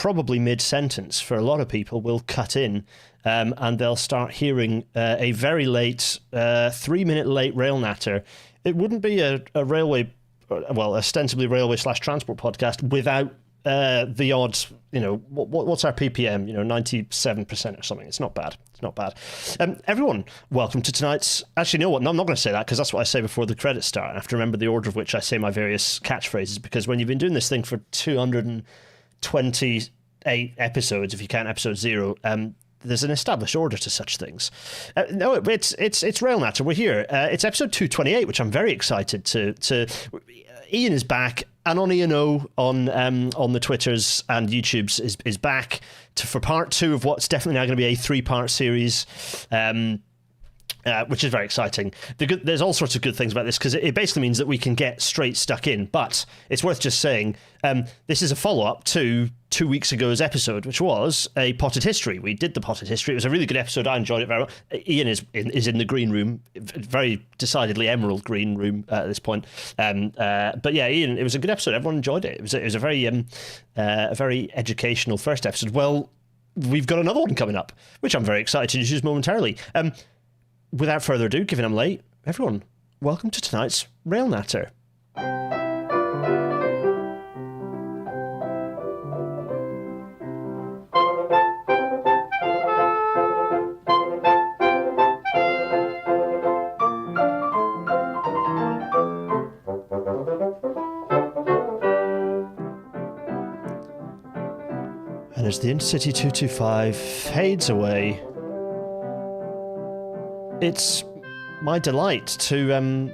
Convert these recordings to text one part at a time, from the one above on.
probably mid-sentence for a lot of people, will cut in and they'll start hearing a very late, 3-minute late rail natter. It wouldn't be a railway, well, ostensibly railway/transport podcast without the odds, what's our ppm, 97% or something. It's not bad. Everyone, welcome to tonight's, actually, you know what, no, I'm not going to say that because that's what I say before the credits start. I have to remember the order of which I say my various catchphrases, because when you've been doing this thing for 228 episodes, if you count episode 0, there's an established order to such things. No, it's Rail Natter. We're here. It's episode 228, which I'm very excited to. Ian is back. Anon Ian O on the Twitters and YouTubes is back for part 2 of what's definitely now going to be a 3-part series, which is very exciting. There's all sorts of good things about this because it basically means that we can get straight stuck in. But it's worth just saying this is a follow-up to 2 weeks ago's episode, which was a Potted History. We did the Potted History. It was a really good episode. I enjoyed it very well. Ian is in the green room, very decidedly emerald green room at this point. But yeah, Ian, it was a good episode. Everyone enjoyed it. It was a very educational first episode. Well, we've got another one coming up, which I'm very excited to introduce momentarily. Without further ado, given I'm late, everyone, welcome to tonight's Rail Natter. And as the Intercity 225 fades away, it's my delight to,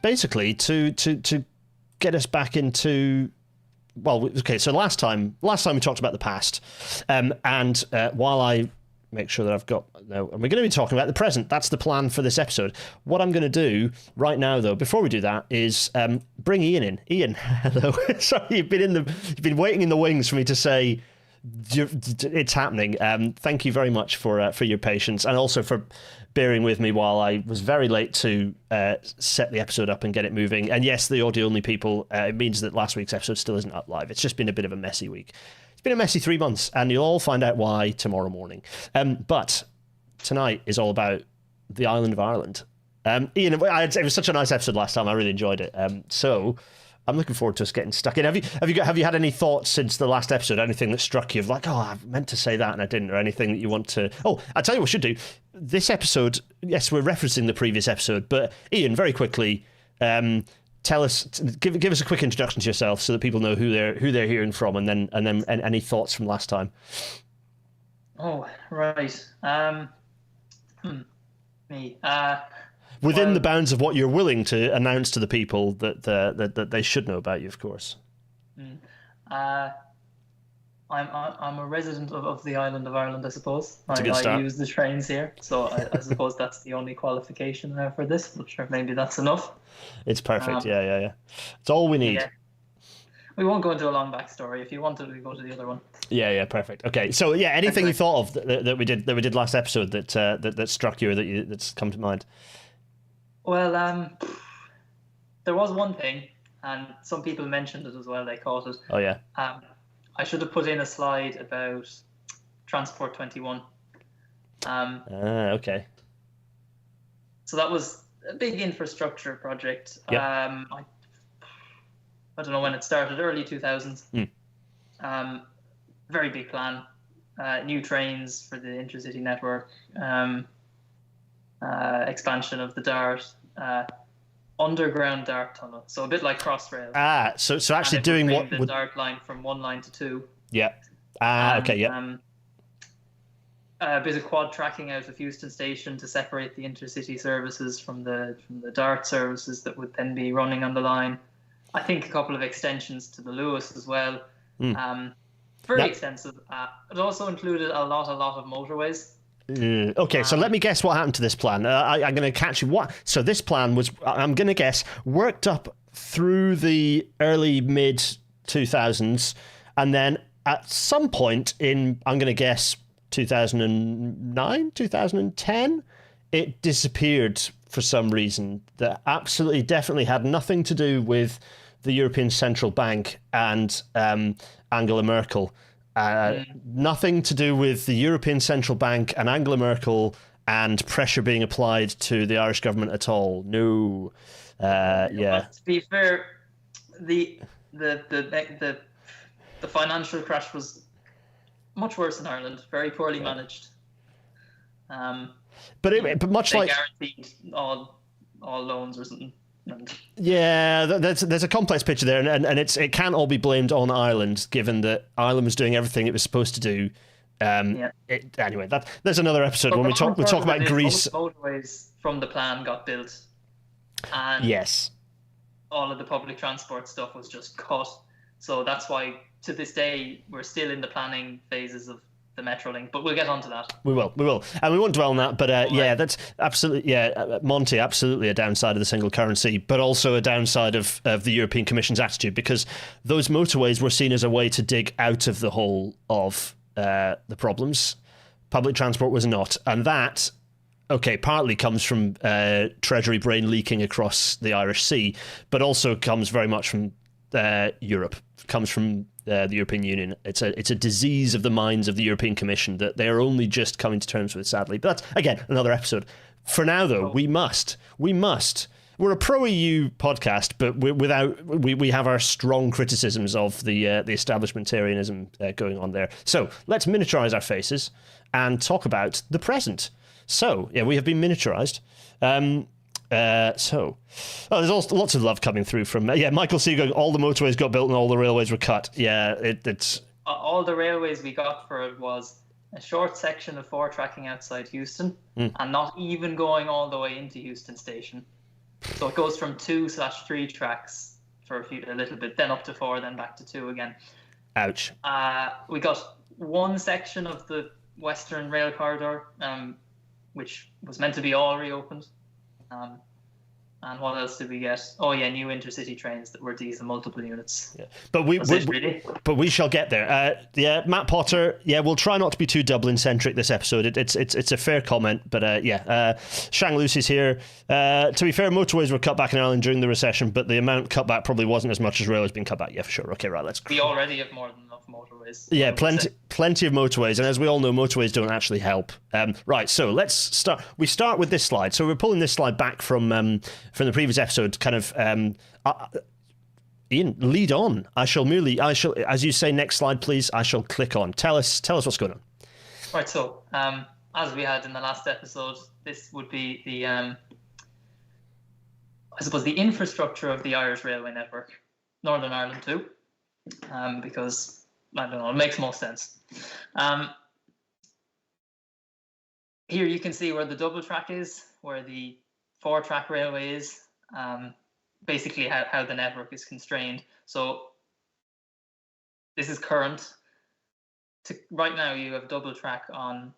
basically to get us back into. Well, okay. So last time we talked about the past, and while I make sure that I've got no, and we're going to be talking about the present. That's the plan for this episode. What I'm going to do right now, though, before we do that, is bring Ian in. Ian, hello. Sorry, you've been waiting in the wings for me to say. It's happening. Thank you very much for your patience, and also for bearing with me while I was very late to set the episode up and get it moving. And yes, the audio only people, it means that last week's episode still isn't up live. It's just been a bit of a messy week. It's been a messy 3 months, and you'll all find out why tomorrow morning. But tonight is all about the island of Ireland. Ian, it was such a nice episode last time. I really enjoyed it. So I'm looking forward to us getting stuck in. Have you had any thoughts since the last episode? Anything that struck you of like, oh, I meant to say that and I didn't, or anything that you want to? Oh, I'll tell you what we should do. This episode, yes, we're referencing the previous episode, but Ian, very quickly, tell us, give us a quick introduction to yourself so that people know who they're hearing from, and then any thoughts from last time. Oh, right. Me. Within the bounds of what you're willing to announce to the people that they should know about you, of course. I'm a resident of the island of Ireland, I suppose. That's a good start. I use the trains here, so I suppose that's the only qualification for this. I'm sure maybe that's enough. It's perfect. Yeah. It's all we need. Yeah. We won't go into a long backstory. If you want to, we go to the other one. Yeah, perfect. Okay, so yeah, anything you thought of that we did last episode that struck you or that's come to mind? Well, there was one thing, and some people mentioned it as well. They caught it. Oh yeah. I should have put in a slide about Transport 21. Okay. So that was a big infrastructure project. Yep. I don't know when it started, early 2000s. Very big plan. New trains for the intercity network. Expansion of the DART. Underground DART tunnel. So a bit like Crossrail. So actually doing what the DART line from 1 line to 2. Yeah. Okay. Yeah. A bit of quad tracking out of Euston Station to separate the intercity services from the DART services that would then be running on the line. I think a couple of extensions to the Lewis as well. Very extensive. It also included a lot of motorways. Okay, so let me guess what happened to this plan. I'm going to catch you. What? So this plan was, I'm going to guess, worked up through the early mid 2000s, and then at some point in, I'm going to guess, 2009, 2010, it disappeared for some reason that absolutely, definitely had nothing to do with the European Central Bank and Angela Merkel. Nothing to do with the European Central Bank and Angela Merkel and pressure being applied to the Irish government at all. No. Yeah. But to be fair, the financial crash was much worse in Ireland. Very poorly managed. But much they like guaranteed all loans or something. Yeah, there's a complex picture there, and it can't all be blamed on Ireland, given that Ireland was doing everything it was supposed to do. Anyway, there's another episode when we talk about Greece. Motorways from the plan got built, and yes, all of the public transport stuff was just cut. So that's why to this day we're still in the planning phases of the Metrolink, but we'll get onto that. We will, and we won't dwell on that. But that's absolutely, Monty, absolutely a downside of the single currency, but also a downside of the European Commission's attitude, because those motorways were seen as a way to dig out of the hole of the problems. Public transport was not, and that, partly comes from Treasury brain leaking across the Irish Sea, but also comes very much from Europe. Comes from the European Union. It's a disease of the minds of the European Commission that they are only just coming to terms with, sadly. But that's, again, another episode. For now, though, we must. We're a pro-EU podcast, but we have our strong criticisms of the establishmentarianism going on there. So let's miniaturize our faces and talk about the present. So, we have been miniaturized. There's also lots of love coming through from Michael C going, all the motorways got built and all the railways were cut. It's all the railways we got for it was a short section of 4 tracking outside Houston, and not even going all the way into Houston station. So it goes from 2/3 tracks for a little bit, then up to 4, then back to 2 again. Ouch. We got one section of the Western Rail Corridor, which was meant to be all reopened. And what else did we get? Oh yeah, new intercity trains that were diesel multiple units. Yeah. But we shall get there. Matt Potter. Yeah, we'll try not to be too Dublin centric this episode. It's a fair comment, but Shang Lucy's here. To be fair, motorways were cut back in Ireland during the recession, but the amount cut back probably wasn't as much as railways being cut back. Yeah, for sure. Okay, right. We already have more than enough motorways. Yeah, plenty of motorways, and as we all know, motorways don't actually help. Right. So let's start. We start with this slide. So we're pulling this slide back from the previous episode, kind of. Ian, lead on. I shall, as you say, next slide, please. I shall click on. Tell us what's going on. Right. So, as we had in the last episode, this would be the, I suppose, the infrastructure of the Irish railway network, Northern Ireland too, because I don't know, it makes more sense. Here you can see where the double track is, where the 4-track railway is, basically how the network is constrained. So this is current. Right now you have double track on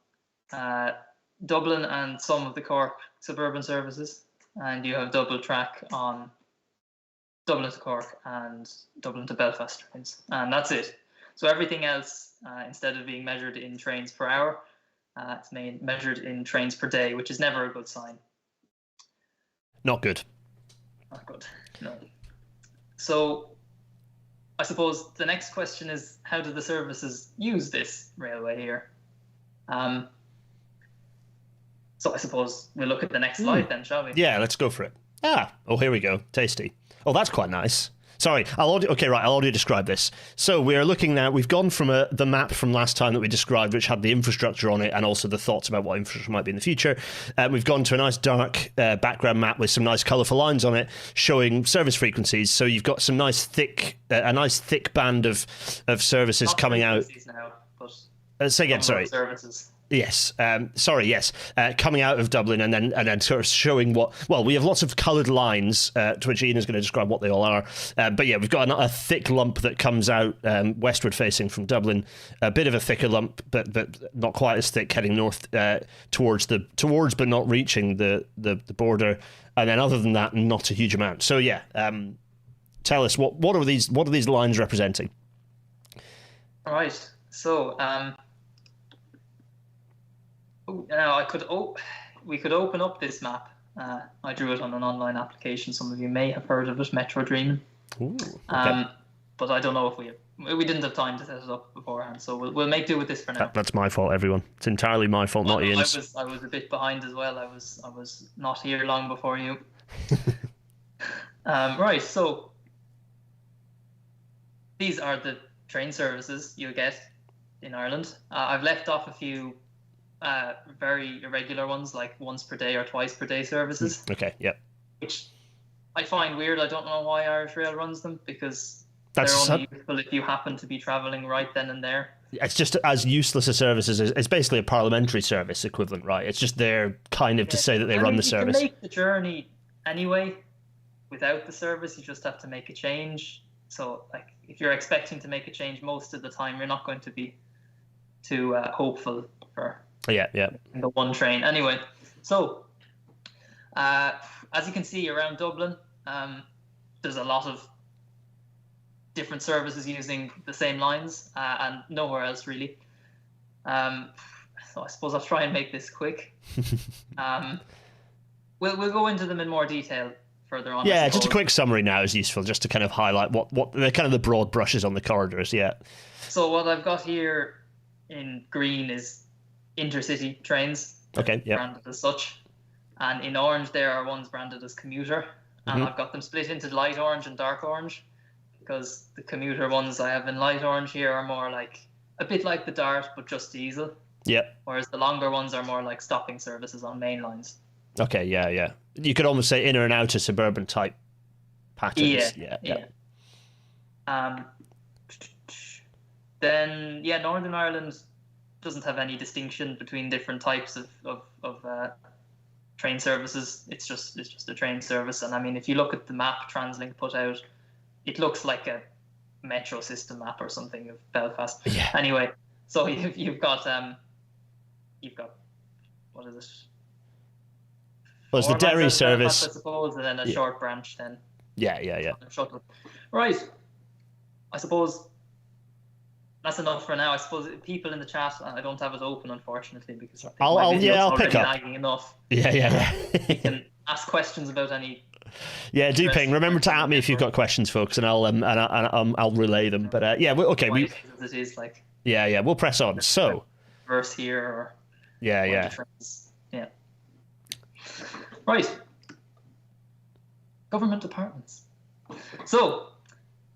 Dublin and some of the Cork suburban services, and you have double track on Dublin to Cork and Dublin to Belfast trains, and that's it. So everything else, instead of being measured in trains per hour, it's measured in trains per day, which is never a good sign. Not good. Not good, no. So I suppose the next question is, how do the services use this railway here? So I suppose we'll look at the next slide then, shall we? Yeah, let's go for it. Here we go. Tasty. Oh, that's quite nice. Sorry, I'll audio describe this. So we're looking now, we've gone from the map from last time that we described, which had the infrastructure on it and also the thoughts about what infrastructure might be in the future. We've gone to a nice dark background map with some nice colourful lines on it showing service frequencies. So you've got some nice thick band of services Not coming out. Now, but say again, sorry. Services. Yes, coming out of Dublin and then sort of showing we have lots of coloured lines, to which Ian is going to describe what they all are. But yeah, we've got a thick lump that comes out westward facing from Dublin, a bit of a thicker lump, but not quite as thick, heading north towards but not reaching the border. And then other than that, not a huge amount. So yeah, tell us what are these lines representing? All right, so. Now we could open up this map. I drew it on an online application. Some of you may have heard of it, Metro Dreaming. Ooh, okay. But I don't know if we didn't have time to set it up beforehand, so we'll make do with this for now. That's my fault, everyone. It's entirely my fault, not Ian's. I was a bit behind as well. I was not here long before you. Right, so these are the train services you get in Ireland. I've left off a few very irregular ones, like once per day or twice per day services. Okay, yep. Which I find weird. I don't know why Irish Rail runs them, because they're only useful if you happen to be travelling right then and there. It's just as useless a service as it's basically a parliamentary service equivalent, right? It's just there kind of to say that they run the service. You can make the journey anyway without the service. You just have to make a change. So, like, if you're expecting to make a change most of the time, you're not going to be too hopeful for the one train. Anyway, so as you can see around Dublin, there's a lot of different services using the same lines and nowhere else really. So I suppose I'll try and make this quick. We'll go into them in more detail further on. Yeah, just a quick summary now is useful, just to kind of highlight what the kind of the broad brushes on the corridors. Yeah. So what I've got here in green is intercity trains. Okay. Yeah. Branded as such, and in orange there are ones branded as commuter, and I've got them split into light orange and dark orange, because the commuter ones I have in light orange here are more like a bit like the Dart but just diesel. Yep. Whereas the longer ones are more like stopping services on main lines. Okay, yeah. You could almost say inner and outer suburban type patterns. Yeah. Then Northern Ireland doesn't have any distinction between different types of train services. It's just a train service, and I mean, if you look at the map TransLink put out, it looks like a metro system map or something of Belfast. Yeah. Anyway, so you've got what is it? Well, it's the Derry service, Belfast, I suppose, and then a short branch then. Yeah. Shuttle. Right. I suppose that's enough for now. I suppose people in the chat, I don't have it open unfortunately because I'll pick up. Lagging enough. Yeah. You can ask questions about any. Yeah, do ping. Remember to at me if you've got questions, folks, and I'll relay them. But okay, it is like. Yeah, we'll press on. So. Verse here or. Yeah. Yeah. Right. Government departments. So,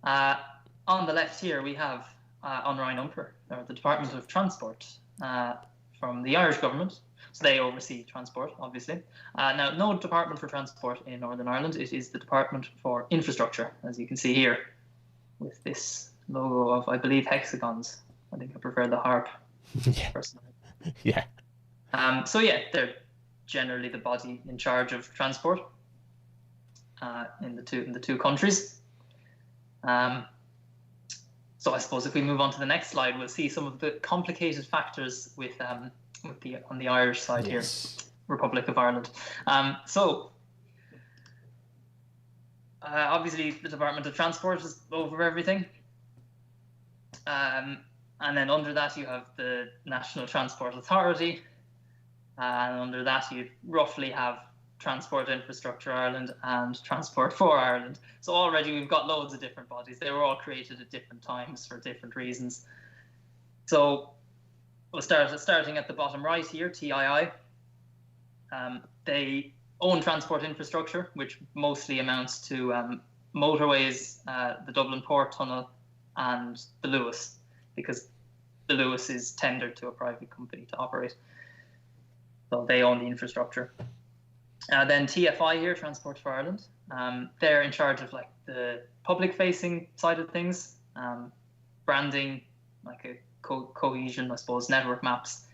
on the left here we have An Rán Iompar, or the Department of Transport, from the Irish government. So they oversee transport, obviously. Now, no department for transport in Northern Ireland. It is the Department for Infrastructure, as you can see here, with this logo of, I believe, hexagons. I think I prefer the harp, personally. Yeah. They're generally the body in charge of transport in the two countries. So I suppose if we move on to the next slide, we'll see some of the complicated factors with on the Irish side here, Republic of Ireland. Obviously the Department of Transport is over everything. And then under that you have the National Transport Authority. And under that you roughly have Transport Infrastructure Ireland and Transport for Ireland. So already we've got loads of different bodies. They were all created at different times for different reasons. So we'll starting at the bottom right here, TII. They own transport infrastructure, which mostly amounts to motorways, the Dublin Port Tunnel, and the Luas, because the Luas is tendered to a private company to operate. So they own the infrastructure. Then TFI here, Transport for Ireland. They're in charge of like the public-facing side of things, branding, like a cohesion, I suppose, network maps.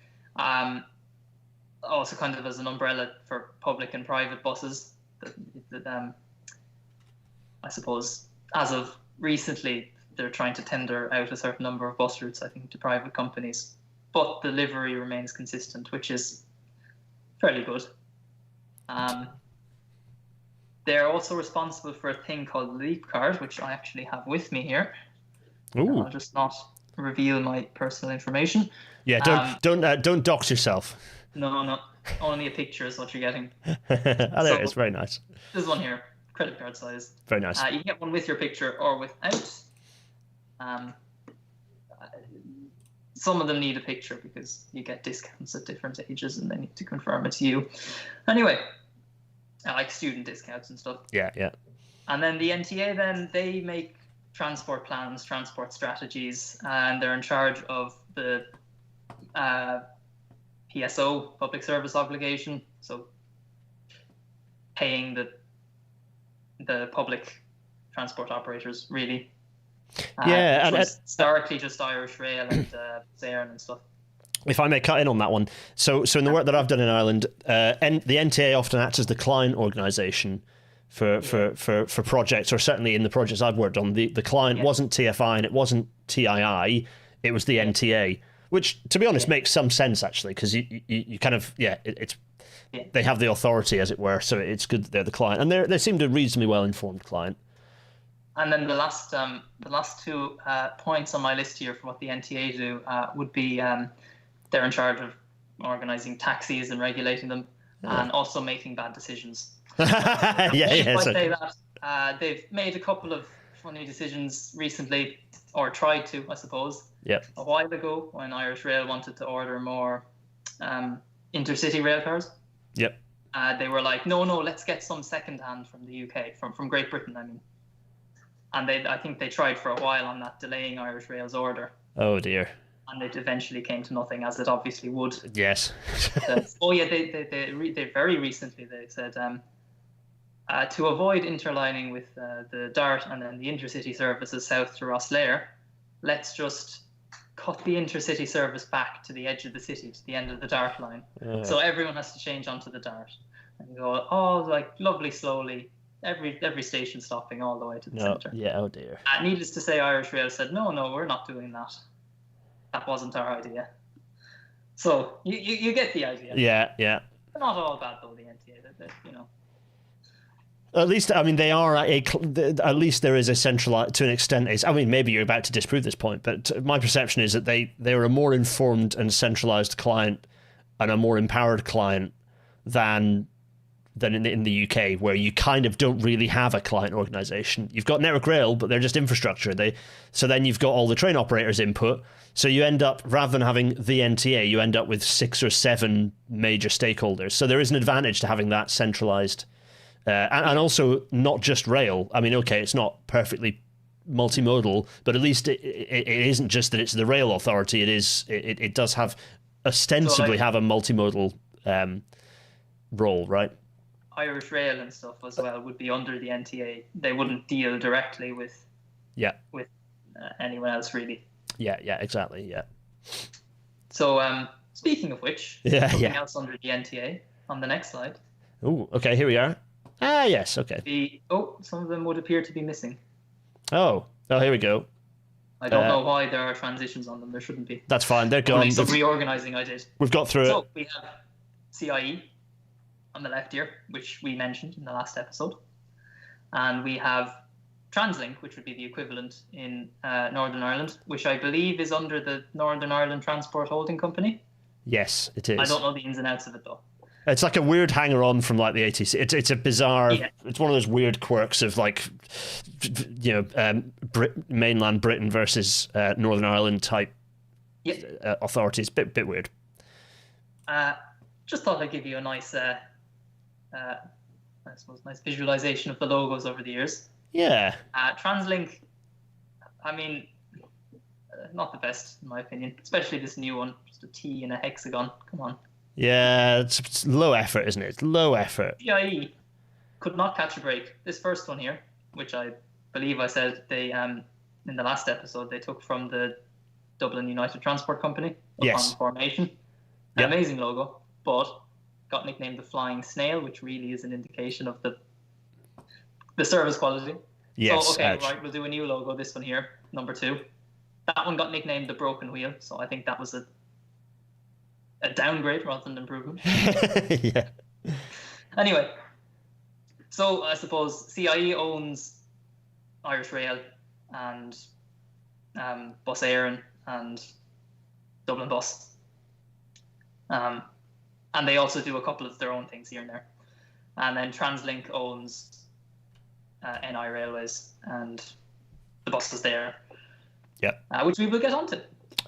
Also kind of as an umbrella for public and private buses. I suppose as of recently, they're trying to tender out a certain number of bus routes, I think, to private companies. But the livery remains consistent, which is fairly good. They're also responsible for a thing called Leap Card, which I actually have with me here. Ooh. I'll just not reveal my personal information. Yeah, don't dox yourself. No, only a picture is what you're getting. There it is, very nice. This one here, credit card size. Very nice. You can get one with your picture or without. Some of them need a picture because you get discounts at different ages and they need to confirm it's you. Anyway, like student discounts and stuff. Yeah. And then the NTA, then they make transport plans, transport strategies, and they're in charge of the PSO, public service obligation. So paying the public transport operators, really. Yeah, and historically just Irish Rail and Saran and stuff. If I may cut in on that one, so in the work that I've done in Ireland, the NTA often acts as the client organisation for projects, or certainly in the projects I've worked on, the client wasn't TFI and it wasn't TII, it was the NTA, which to be honest makes some sense actually, because you kind of they have the authority, as it were, so it's good that they're the client, and they seemed a reasonably well informed client. And then the last two points on my list here for what the NTA do would be they're in charge of organising taxis and regulating them, and also making bad decisions. Say that they've made a couple of funny decisions recently, or tried to, I suppose. Yep. A while ago, when Irish Rail wanted to order more intercity rail cars. Yep. They were like, no, let's get some second-hand from the UK, from Great Britain, I mean. And I think they tried for a while on that, delaying Irish Rail's order. Oh dear. And it eventually came to nothing, as it obviously would. Yes. They very recently they said to avoid interlining with the DART and then the intercity services south to Rosslare, let's just cut the intercity service back to the edge of the city, to the end of the DART line. So everyone has to change onto the DART and go, like lovely slowly. Every station stopping all the way to the centre. Yeah, oh dear. Needless to say, Irish Rail said, no, we're not doing that. That wasn't our idea. So you get the idea. Yeah. They're not all bad though, the NTA. You know. At least, I mean, they are at least there is a centralized, to an extent. I mean, maybe you're about to disprove this point, but my perception is that they're a more informed and centralized client and a more empowered client than in the UK, where you kind of don't really have a client organisation. You've got Network Rail, but they're just infrastructure. So then you've got all the train operators' input. So you end up, rather than having the NTA, you end up with 6 or 7 major stakeholders. So there is an advantage to having that centralised, and also not just rail. I mean, okay, it's not perfectly multimodal, but at least it isn't just that it's the rail authority. It does have ostensibly have a multimodal role, right? Irish Rail and stuff as well would be under the NTA. They wouldn't deal directly with anyone else, really. Yeah, exactly. Yeah. So speaking of which, something else under the NTA on the next slide. Oh, okay, here we are. Ah, yes, okay. Some of them would appear to be missing. Oh, here we go. I don't know why there are transitions on them. There shouldn't be. That's fine. They're gone. Only some reorganising I did. We've got through it. So we have CIE on the left here, which we mentioned in the last episode. And we have TransLink, which would be the equivalent in Northern Ireland, which I believe is under the Northern Ireland Transport Holding Company. Yes, it is. I don't know the ins and outs of it, though. It's like a weird hanger-on from like the ATC. It's a bizarre. Yeah. It's one of those weird quirks of like, mainland Britain versus Northern Ireland type authorities. Bit weird. Just thought I'd give you a nice, nice visualization of the logos over the years. Yeah. TransLink, I mean, not the best in my opinion, especially this new one, just a T and a hexagon. Come on. Yeah, it's low effort, isn't it? It's low effort. CIE could not catch a break. This first one here, which I believe I said they in the last episode they took from the Dublin United Transport Company upon formation. An amazing logo, but got nicknamed the Flying Snail, which really is an indication of the service quality. Yes. So right, we'll do a new logo. This one here, number 2. That one got nicknamed the Broken Wheel, so I think that was a downgrade rather than an improvement. Yeah. Anyway, so I suppose CIE owns Irish Rail and Bus Éireann and Dublin Bus. And they also do a couple of their own things here and there. And then TransLink owns NI Railways and the buses there. Yeah. Which we will get onto.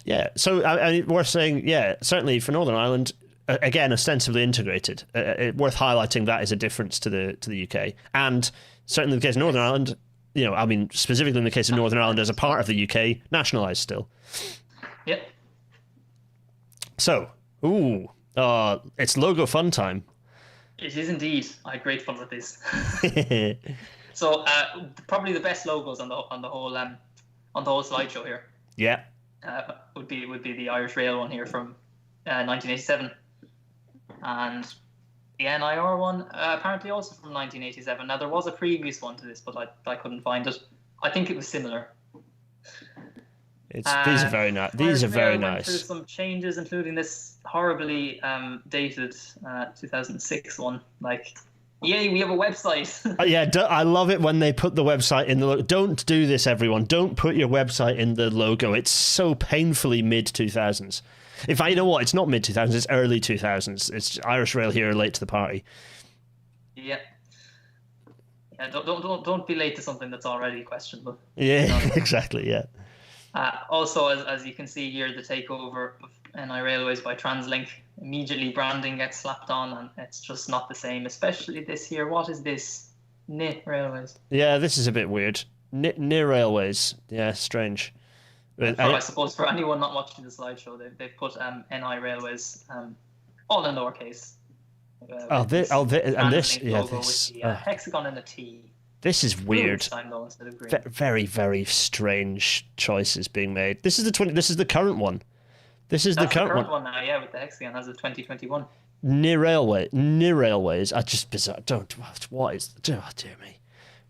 Yeah. So worth saying, yeah, certainly for Northern Ireland, again, ostensibly integrated. Worth highlighting that is a difference to the UK, and certainly in the case of Northern Ireland. I mean, specifically in the case of Northern Ireland as a part of the UK, nationalised still. Yep. So, it's logo fun time. It is indeed. I had great fun with this. So, probably the best logos on the whole slideshow here. Yeah. Would be the Irish Rail one here from 1987, and the NIR one apparently also from 1987. Now there was a previous one to this, but I couldn't find it. I think it was similar. These are very nice. These are very nice. There's some changes, including this horribly dated 2006 one. Like, yay, we have a website. Yeah, I love it when they put the website in the logo. Don't do this, everyone. Don't put your website in the logo. It's so painfully mid-2000s. In fact, you know what? It's not mid-2000s. It's early 2000s. It's Irish Rail here late to the party. Yeah. Yeah. Don't be late to something that's already questionable. Yeah, exactly. Yeah. Also, as you can see here, the takeover of NI Railways by TransLink, immediately branding gets slapped on, and it's just not the same, especially this year. What is this? NI Railways. Yeah, this is a bit weird. NI Railways. Yeah, strange. I suppose for anyone not watching the slideshow, they've put NI Railways all in lowercase. Hexagon and a T. This is weird. Time, though, instead of green. Very, very strange choices being made. This is the current one. This is the current one now, yeah, with the hexagon as of 2021. NI Railways are just bizarre. What is? Oh, dear me.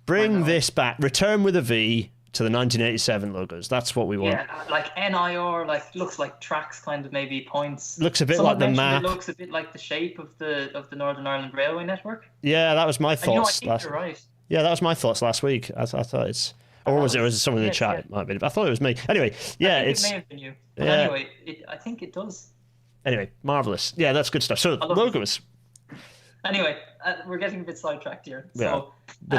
Bring this back. Return with a V to the 1987 logos. That's what we want. Yeah, like NIR, looks like tracks, kind of maybe points. Looks a bit like the map. It looks a bit like the shape of the Northern Ireland Railway network. Yeah, that was my thoughts. I think you're right. Yeah, that was my thoughts last week. I thought it's, or was it someone in the chat? It might be. I thought it was me. Anyway, yeah, it may have been you. But anyway, I think it does. Anyway, marvelous. Yeah, that's good stuff. So logos. Anyway, we're getting a bit sidetracked here. So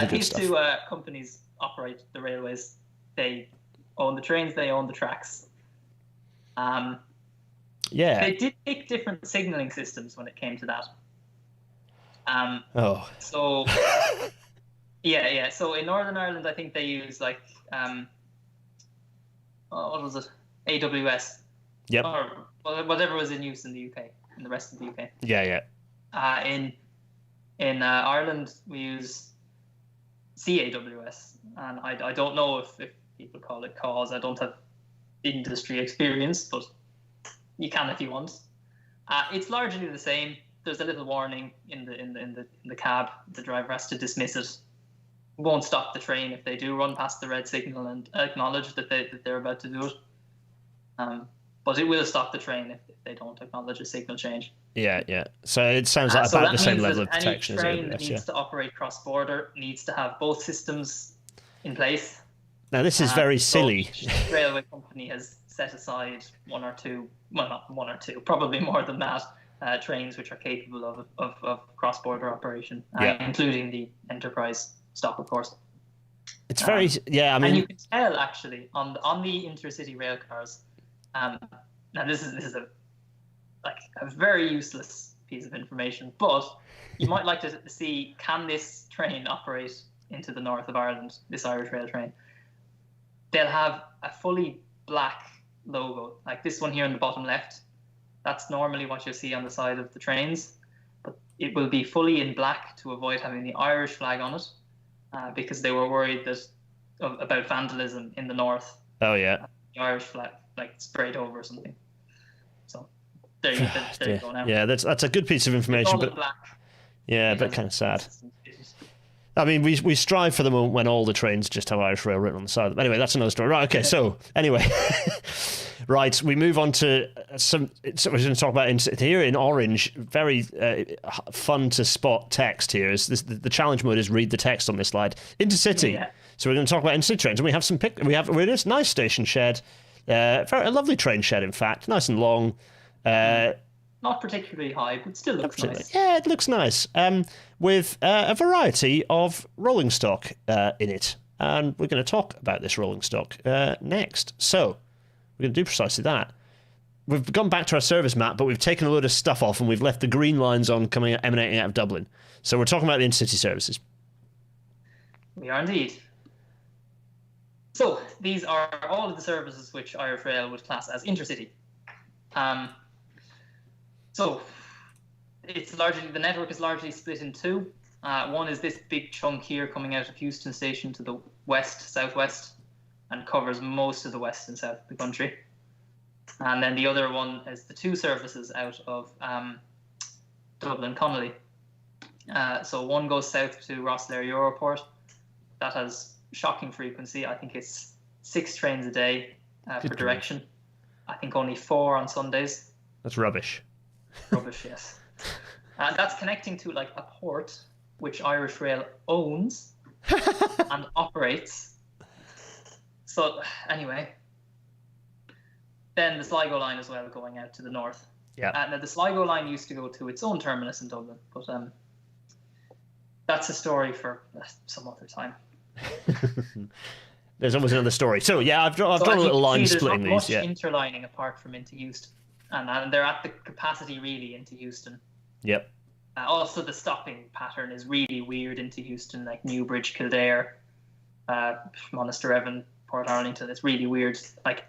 these two companies operate the railways. They own the trains. They own the tracks. Yeah. They did pick different signalling systems when it came to that. So. Yeah. So in Northern Ireland, I think they use what was it? AWS. Yep. Or whatever was in use in the UK, in the rest of the UK. Yeah. In Ireland, we use CAWS, and I don't know if people call it CAWS. I don't have industry experience, but you can if you want. It's largely the same. There's a little warning in the cab. The driver has to dismiss it. Won't stop the train if they do run past the red signal and acknowledge that they're about to do it. But it will stop the train if they don't acknowledge a signal change. Yeah. So it sounds like about the same level of protection as AWS. Any train that needs to operate cross-border needs to have both systems in place. Now this is very silly. Each railway company has set aside one or two, well, not one or two, probably more than that, trains which are capable of cross-border operation, including the Enterprise stop, of course. It's very, I mean, and you can tell actually on the intercity rail cars. Now this is a very useless piece of information, but you might like to see, can this train operate into the north of Ireland? This Irish Rail train. They'll have a fully black logo, like this one here in the bottom left. That's normally what you'll see on the side of the trains, but it will be fully in black to avoid having the Irish flag on it. Because they were worried about vandalism in the north. Oh yeah, the Irish flag sprayed over or something. So there you go now. Yeah, that's a good piece of information, but black. Yeah, but kind of sad. I mean, we strive for the moment when all the trains just have Irish Rail written on the side. Anyway, that's another story. Right. Okay. So anyway, right, we move on to some. So we're going to talk about here in orange. Very fun to spot text here. Is this, the challenge mode is read the text on this slide. Intercity. Yeah. So we're going to talk about intercity trains, and we have some we're in this nice station shed, a lovely train shed, in fact, nice and long. Not particularly high, but still looks nice. Yeah, it looks nice. with a variety of rolling stock in it. And we're going to talk about this rolling stock next. So we're going to do precisely that. We've gone back to our service map, but we've taken a load of stuff off and we've left the green lines on emanating out of Dublin. So we're talking about the intercity services. We are indeed. So these are all of the services which Irish Rail would class as intercity. So it's largely, the network is largely split in two. One is this big chunk here coming out of Euston Station to the southwest, and covers most of the west and south of the country. And then the other one is the two services out of Dublin Connolly. So one goes south to Rosslare Europort. That has shocking frequency. I think it's 6 trains a day per direction. I think only 4 on Sundays. That's rubbish. Rubbish, yes. That's connecting to like a port which Irish Rail owns and operates. So anyway, then the Sligo line as well going out to the north. Yeah. Now the Sligo line used to go to its own terminus in Dublin, but that's a story for some other time. There's always another story. So yeah, I've drawn a little line splitting these. Yeah. Interlining apart from into Euston, and they're at the capacity really into Euston. Yep. Also, the stopping pattern is really weird into Euston, like Newbridge, Kildare, Monasterevin, Port Arlington. It's really weird. Like,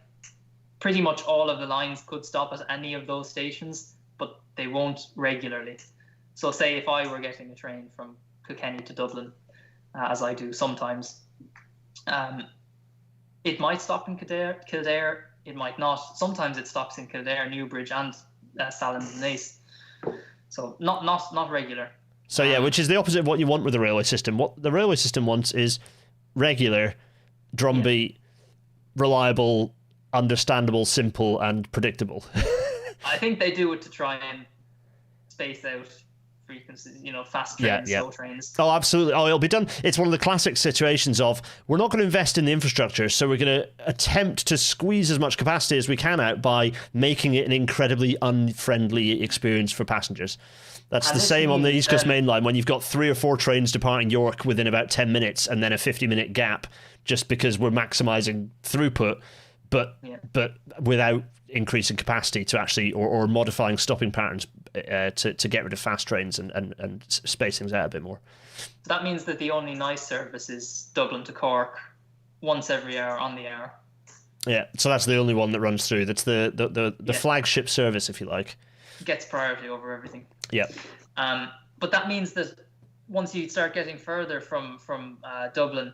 pretty much all of the lines could stop at any of those stations, but they won't regularly. So, say if I were getting a train from Kilkenny to Dublin, as I do sometimes, it might stop in Kildare. It might not. Sometimes it stops in Kildare, Newbridge, and Sallins and Naas. So not regular. So yeah, which is the opposite of what you want with the railway system. What the railway system wants is regular, drumbeat, reliable, understandable, simple, and predictable. I think they do it to try and space out frequencies, fast trains, slow trains. Oh, absolutely. Oh, it'll be done. It's one of the classic situations of, we're not going to invest in the infrastructure, so we're going to attempt to squeeze as much capacity as we can out by making it an incredibly unfriendly experience for passengers. That's the same on the East Coast Main Line, when you've got 3 or 4 trains departing York within about 10 minutes and then a 50-minute gap, just because we're maximising throughput, but without increasing capacity to actually, or modifying stopping patterns to get rid of fast trains and space things out a bit more. So that means that the only nice service is Dublin to Cork, once every hour on the hour. Yeah, so that's the only one that runs through. That's the flagship service, if you like. Gets priority over everything. Yeah. But that means that once you start getting further from Dublin,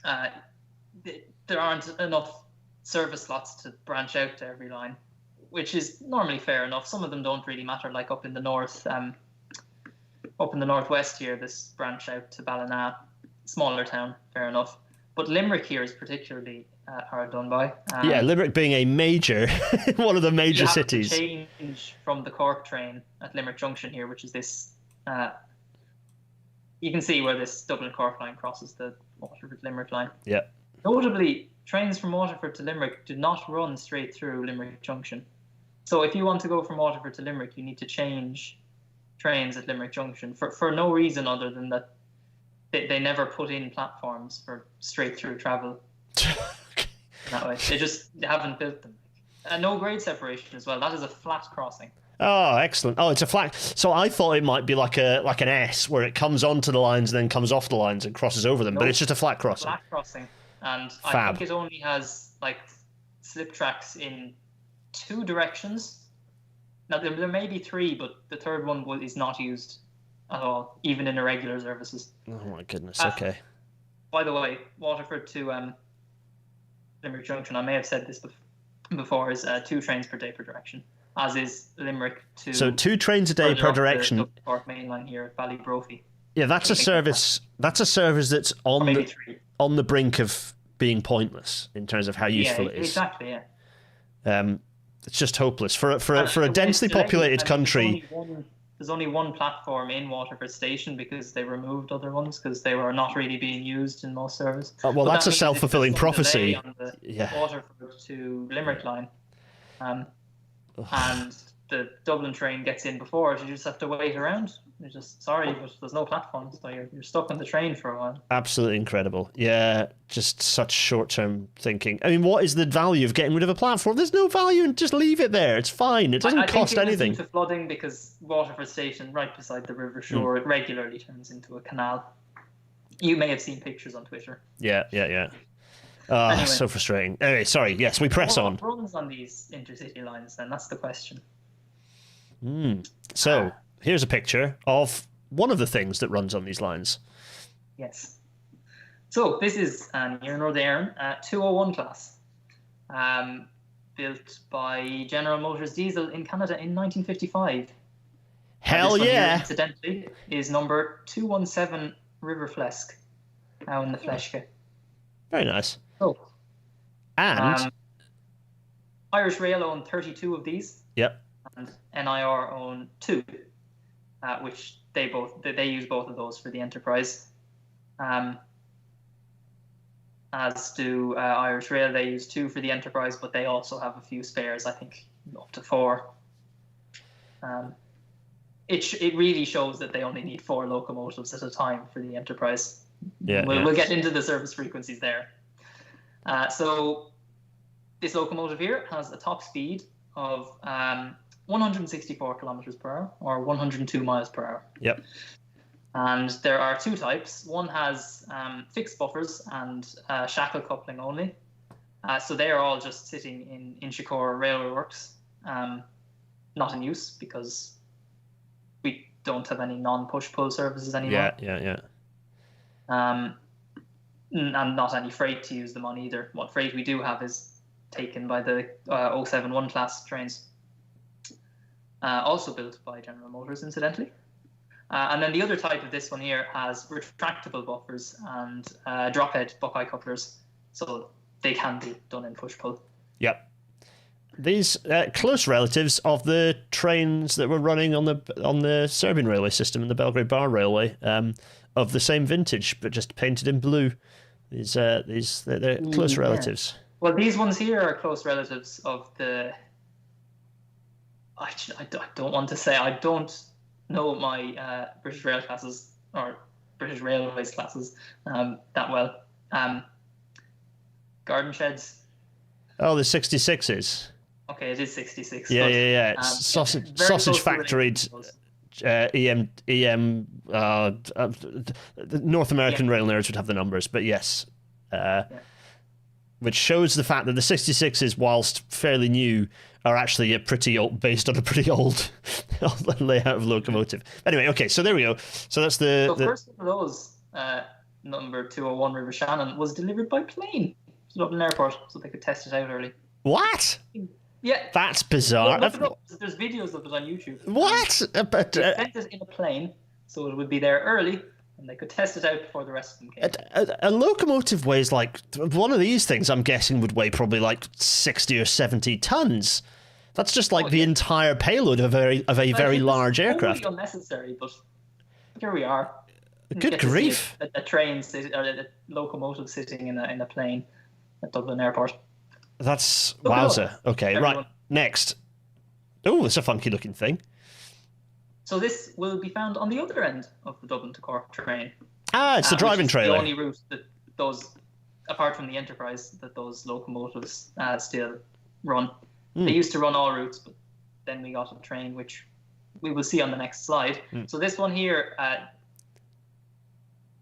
there aren't enough service slots to branch out to every line, which is normally fair enough. Some of them don't really matter, like up in the north, up in the northwest here, this branch out to Ballina, smaller town, fair enough. But Limerick here is particularly hard done by. Limerick being a major, one of the major cities. You have to change from the Cork train at Limerick Junction here, which is this. You can see where this Dublin Cork line crosses the Waterford Limerick line. Yeah. Notably, trains from Waterford to Limerick do not run straight through Limerick Junction. So if you want to go from Waterford to Limerick, you need to change trains at Limerick Junction for no reason other than that they never put in platforms for straight through travel. That way, they just haven't built them. And no grade separation as well. That is a flat crossing. Oh, excellent. Oh, it's a flat. So I thought it might be like an S, where it comes onto the lines and then comes off the lines and crosses over them. No, but it's just a flat crossing. Flat crossing, and Fab. I think it only has like slip tracks in 2 directions. Now there may be 3, but the third one is not used at all, even in irregular services. Oh my goodness. Okay. By the way, Waterford to Limerick Junction, I may have said this before, is 2 trains per day per direction, as is Limerick to... So 2 trains a day per direction. The Cork Main Line here at Ballybrophy. Yeah, that's a service that's on the brink of being pointless in terms of how useful it is. Exactly, yeah. It's just hopeless. For a densely populated country... There's only one platform in Waterford Station because they removed other ones because they were not really being used in most service. Well, that's a self-fulfilling prophecy. On the Waterford to Limerick line, and the Dublin train gets in before it. You just have to wait around. You're just sorry, but there's no platform, so you're stuck on the train for a while. Absolutely incredible. Yeah, just such short-term thinking. I mean, what is the value of getting rid of a platform? There's no value, and just leave it there. It's fine. It doesn't cost anything. I think it was due to flooding because Waterford Station, right beside the river shore, it regularly turns into a canal. You may have seen pictures on Twitter. Yeah. Anyway. So frustrating. Anyway, sorry. Yes, we press on. What runs on these intercity lines then? That's the question. So, here's a picture of one of the things that runs on these lines. Yes. So, this is an Iarnród Éireann 201 class, built by General Motors Diesel in Canada in 1955. Hell this one yeah! Here, incidentally, is number 217 River Flesk, now in the Fleshke. Very nice. Oh. And Irish Rail own 32 of these. Yep. And NIR own 2, which they use both of those for the Enterprise. As do Irish Rail, they use 2 for the Enterprise, but they also have a few spares. I think up to 4. It really shows that they only need 4 locomotives at a time for the Enterprise. We'll get into the service frequencies there. So this locomotive here has a top speed of 164 kilometers per hour, or 102 miles per hour. Yep. And there are 2 types. One has fixed buffers and shackle coupling only. So they are all just sitting in Inchicore Railway Works, not in use because we don't have any non-push-pull services anymore. Yeah. And not any freight to use them on either. What freight we do have is taken by the 071 class trains, also built by General Motors, incidentally. And then the other type of this one here has retractable buffers and drop-head Buckeye couplers, so they can be done in push-pull. Yep. These close relatives of the trains that were running on the Serbian railway system and the Belgrade Bar Railway, of the same vintage, but just painted in blue. They're close relatives. Well, these ones here are close relatives of the... I don't want to say. I don't know my British Rail classes or British Railways classes that well. Garden sheds. Oh, the 66s. Okay, it is 66. Yeah. It's sausage factoried EM. The North American rail nerds would have the numbers, but yes. Which shows the fact that the 66s, whilst fairly new, are actually based on a pretty old layout of locomotive. Anyway, okay, so there we go. So that's the first of those, number 201 River Shannon, was delivered by plane to Dublin Airport, so they could test it out early. What? Yeah. That's bizarre. There's videos of it on YouTube. What? They sent it in a plane, so it would be there early, and they could test it out before the rest of them came. A locomotive weighs like... One of these things, I'm guessing, would weigh probably like 60 or 70 tons. That's just like the entire payload of a very large aircraft. It's totally unnecessary, but here we are. Good grief. A train, or a locomotive sitting in a plane at Dublin Airport. That's wowza. Okay, everyone. Right. Next. Oh, it's a funky looking thing. So this will be found on the other end of the Dublin to Cork train. It's the driving trailer. The only route that those, apart from the Enterprise, that those locomotives still run. They used to run all routes, but then we got a train, which we will see on the next slide. So this one here,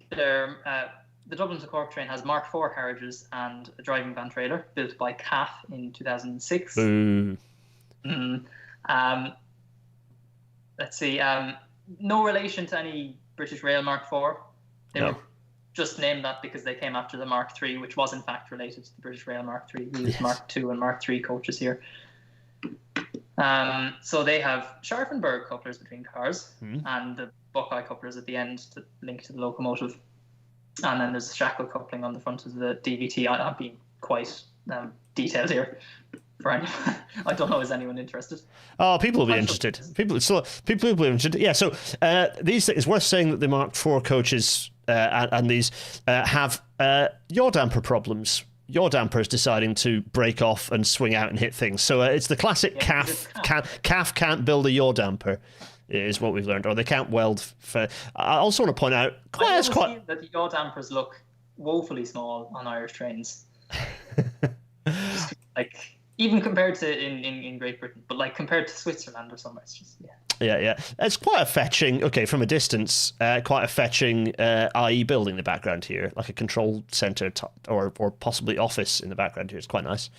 the Dublin to Cork train has Mark IV carriages and a driving van trailer built by CAF in 2006. Let's see. No relation to any British Rail Mark IV. They were just named that because they came after the Mark III, which was in fact related to the British Rail Mark III. We use Mark II and Mark III coaches here. So they have Scharfenberg couplers between cars and the Buckeye couplers at the end to link to the locomotive. And then there's a shackle coupling on the front of the DVT. I'm being quite detailed here for anyone. I don't know, is anyone interested? Oh, people will be interested. People will be interested. Yeah, so it's worth saying that the Mark IV coaches and these have yaw damper problems. Yaw dampers deciding to break off and swing out and hit things. So it's the classic CAF can't build a yaw damper. is what we've learned, or they can't weld. I also want to point out, I feel that the yaw dampers look woefully small on Irish trains. Like, even compared to in Great Britain, but like compared to Switzerland or somewhere, it's just Yeah. It's quite a fetching, from a distance, quite a fetching IE building in the background here, like a control centre or possibly office in the background here. It's quite nice.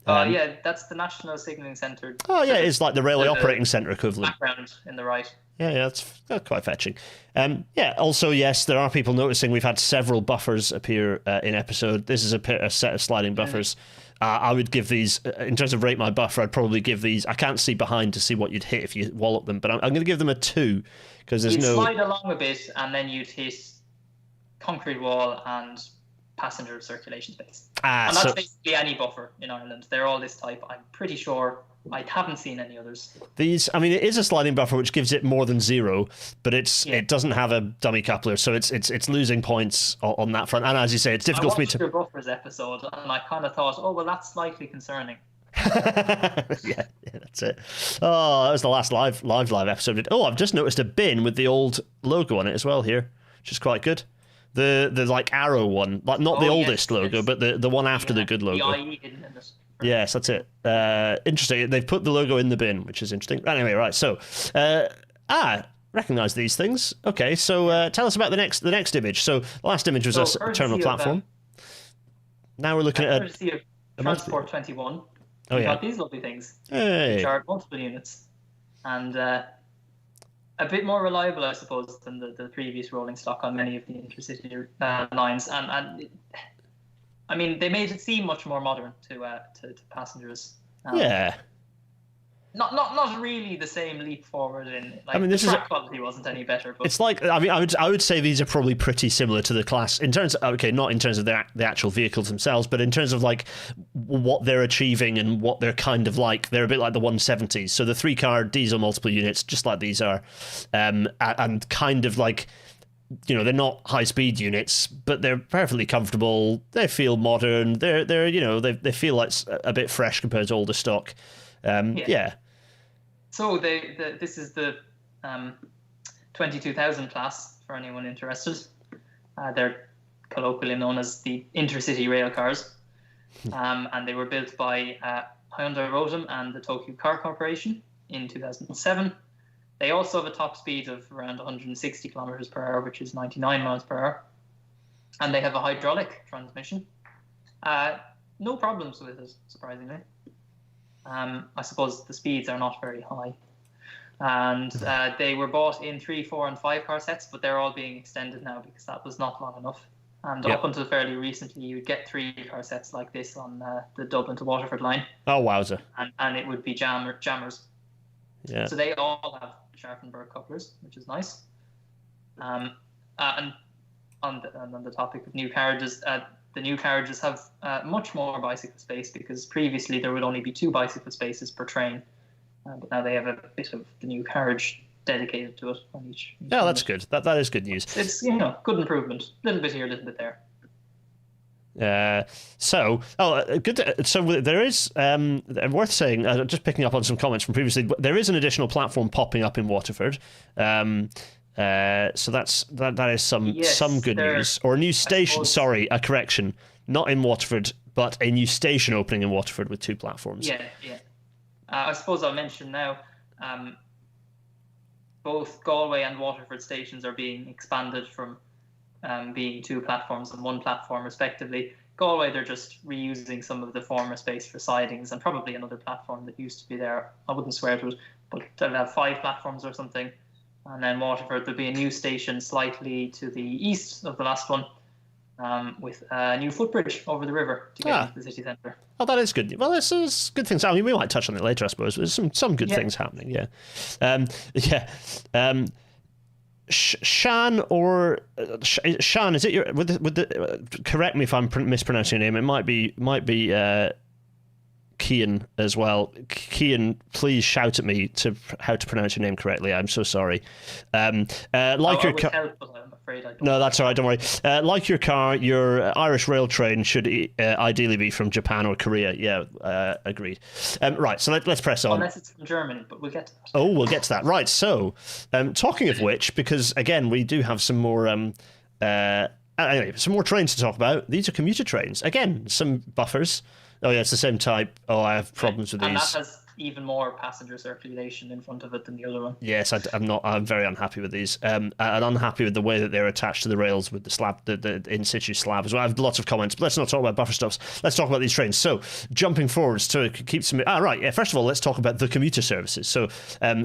Yeah, that's the National Signalling Centre. Oh, yeah, it's like the Railway Operating Centre equivalent. Background in the right. Yeah, that's quite fetching. Also, yes, there are people noticing we've had several buffers appear in episode. This is a set of sliding buffers. I would give these, in terms of rate my buffer, I'd probably give these, I can't see behind to see what you'd hit if you wallop them, but I'm going to give them a 2, because there's You'd no... slide along a bit, and then you'd hit concrete wall and passenger circulation space. And that's basically any buffer in Ireland. They're all this type. I'm pretty sure I haven't seen any others. These, I mean, it is a sliding buffer which gives it more than 0, but it doesn't have a dummy coupler, so it's losing points on that front. And as you say, it's difficult for me to. I watched your buffers episode, and I kind of thought, oh well, that's slightly concerning. yeah, that's it. Oh, that was the last live episode. Oh, I've just noticed a bin with the old logo on it as well here, which is quite good. The like arrow one, like not the oldest logo, but the one after the good logo. The IE hidden in it. Yes, that's it. Interesting. They've put the logo in the bin, which is interesting. Anyway, right. So, recognize these things. Okay, so tell us about the next image. So, the last image was a terminal platform. Now we're looking at Transport 21. Oh, yeah. Got these lovely things. Hey. Which are multiple units, and a bit more reliable, I suppose, than the previous rolling stock on many of the intercity lines, and I mean, they made it seem much more modern to passengers. Yeah. Not really the same leap forward in. Like, this the track quality wasn't any better. But it's like, I mean, I would say these are probably pretty similar to the class in terms of, not in terms of the actual vehicles themselves, but in terms of like what they're achieving and what they're kind of like. They're a bit like the 170s. So the 3-car diesel multiple units, just like these are, and kind of like, they're not high-speed units, but they're perfectly comfortable. They feel modern. They're they feel like a bit fresh compared to older stock. Yeah. So this is the 22,000 class for anyone interested. They're colloquially known as the intercity rail cars, and they were built by Hyundai Rotem and the Tokyo Car Corporation in 2007. They also have a top speed of around 160 kilometers per hour, which is 99 miles per hour, and they have a hydraulic transmission. No problems with it, surprisingly. I suppose the speeds are not very high. And they were bought in 3, 4, and 5-car sets, but they're all being extended now because that was not long enough. And up until fairly recently, you would get 3-car sets like this on the Dublin to Waterford line. Oh, wowza. And it would be jammers. Yeah. So they all have Scharfenberg couplers, which is nice. And on the topic of new carriages, the new carriages have much more bicycle space because previously there would only be 2 bicycle spaces per train. But now they have a bit of the new carriage dedicated to it on each. Yeah, that's good. That is good news. It's good improvement. A little bit here, a little bit there. Good. So there is worth saying. Just picking up on some comments from previously. There is an additional platform popping up in Waterford. So that is some good news, or a new station. Sorry, a correction. Not in Waterford, but a new station opening in Waterford with 2 platforms. Yeah. I suppose I'll mention now. Both Galway and Waterford stations are being expanded from being 2 platforms and 1 platform respectively. Galway, they're just reusing some of the former space for sidings and probably another platform that used to be there. I wouldn't swear to it, but they'll have 5 platforms or something. And then Waterford, there'll be a new station slightly to the east of the last one, with a new footbridge over the river to get into the city centre. Oh, that is good. Well, this is good things. I mean, we might touch on it later, I suppose. There's some good things happening. Yeah. Shan or Shan, is it your with the correct me if I'm mispronouncing your name. It might be Kian as well. Kian, please shout at me to how to pronounce your name correctly. I'm so sorry. Like your car. Help, but I'm afraid I don't. No, that's all right. Don't worry. Like your car, your Irish rail train should ideally be from Japan or Korea. Yeah, agreed. Right, so let's press on. Unless it's from Germany, but we'll get to that. Oh, we'll get to that. Right, so talking of which, because again, we do have some more. Anyway, some more trains to talk about. These are commuter trains. Again, some buffers. Oh yeah, it's the same type. Oh, I have problems with these. And that has even more passenger circulation in front of it than the other one. Yes, I'm not. I'm very unhappy with these, and unhappy with the way that they're attached to the rails with the slab, the in situ slab as well. I have lots of comments, but let's not talk about buffer stuffs. Let's talk about these trains. So, jumping forwards to keep some. Right. Yeah. First of all, let's talk about the commuter services. So,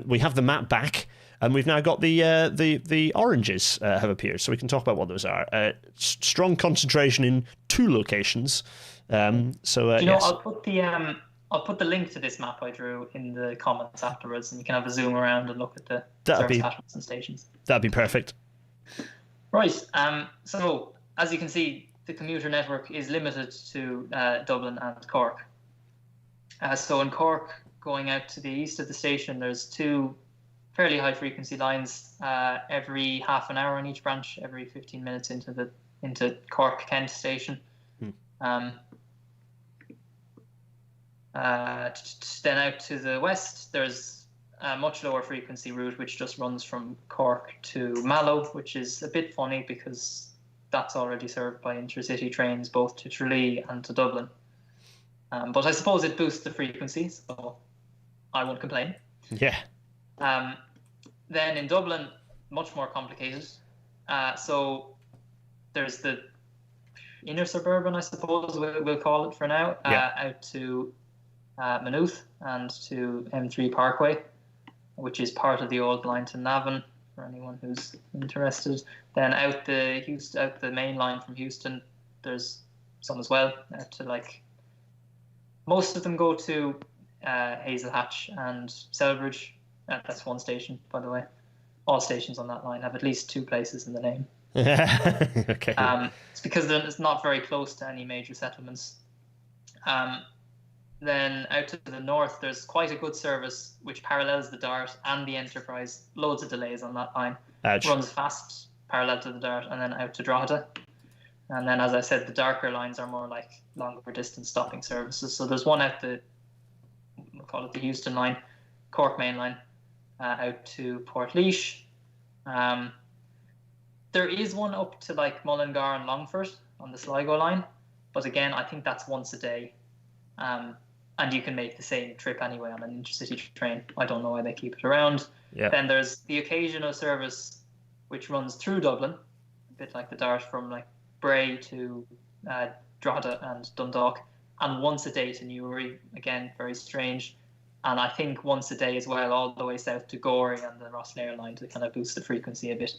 we have the map back. And we've now got the oranges have appeared, so we can talk about what those are. Strong concentration in 2 locations. Yes. I'll put the link to this map I drew in the comments afterwards, and you can have a zoom around and look at the service patterns and stations. That'd be perfect. Right. So as you can see, the commuter network is limited to Dublin and Cork. So in Cork, going out to the east of the station, there's 2 fairly high frequency lines every half an hour in each branch, every 15 minutes into Cork Kent station. Then out to the west, there's a much lower frequency route which just runs from Cork to Mallow, which is a bit funny because that's already served by intercity trains both to Tralee and to Dublin. But I suppose it boosts the frequency, so I won't complain. Yeah. Then in Dublin, much more complicated. So there's the inner suburban, I suppose we'll call it for now, out to Maynooth and to M3 Parkway, which is part of the old line to Navan, for anyone who's interested. Then out the main line from Houston, there's some as well. Out to most of them go to Hazel Hatch and Selbridge. That's one station, by the way. All stations on that line have at least 2 places in the name. Okay. It's because it's not very close to any major settlements. Then out to the north, there's quite a good service which parallels the Dart and the Enterprise. Loads of delays on that line. Ouch. Runs fast, parallel to the Dart, and then out to Drogheda. And then, as I said, the darker lines are more like longer distance stopping services. So there's one out we'll call it the Houston line, Cork main line, out to Portlaoise. There is one up to Mullingar and Longford on the Sligo line, but again, I think that's once a day, and you can make the same trip anyway on an intercity train. I don't know why they keep it around. Yeah. Then there's the occasional service which runs through Dublin, a bit like the Dart from Bray to Drogheda and Dundalk, and once a day to Newry. Again, very strange. And I think once a day as well, all the way south to Gorey and the Rosslare line to kind of boost the frequency a bit.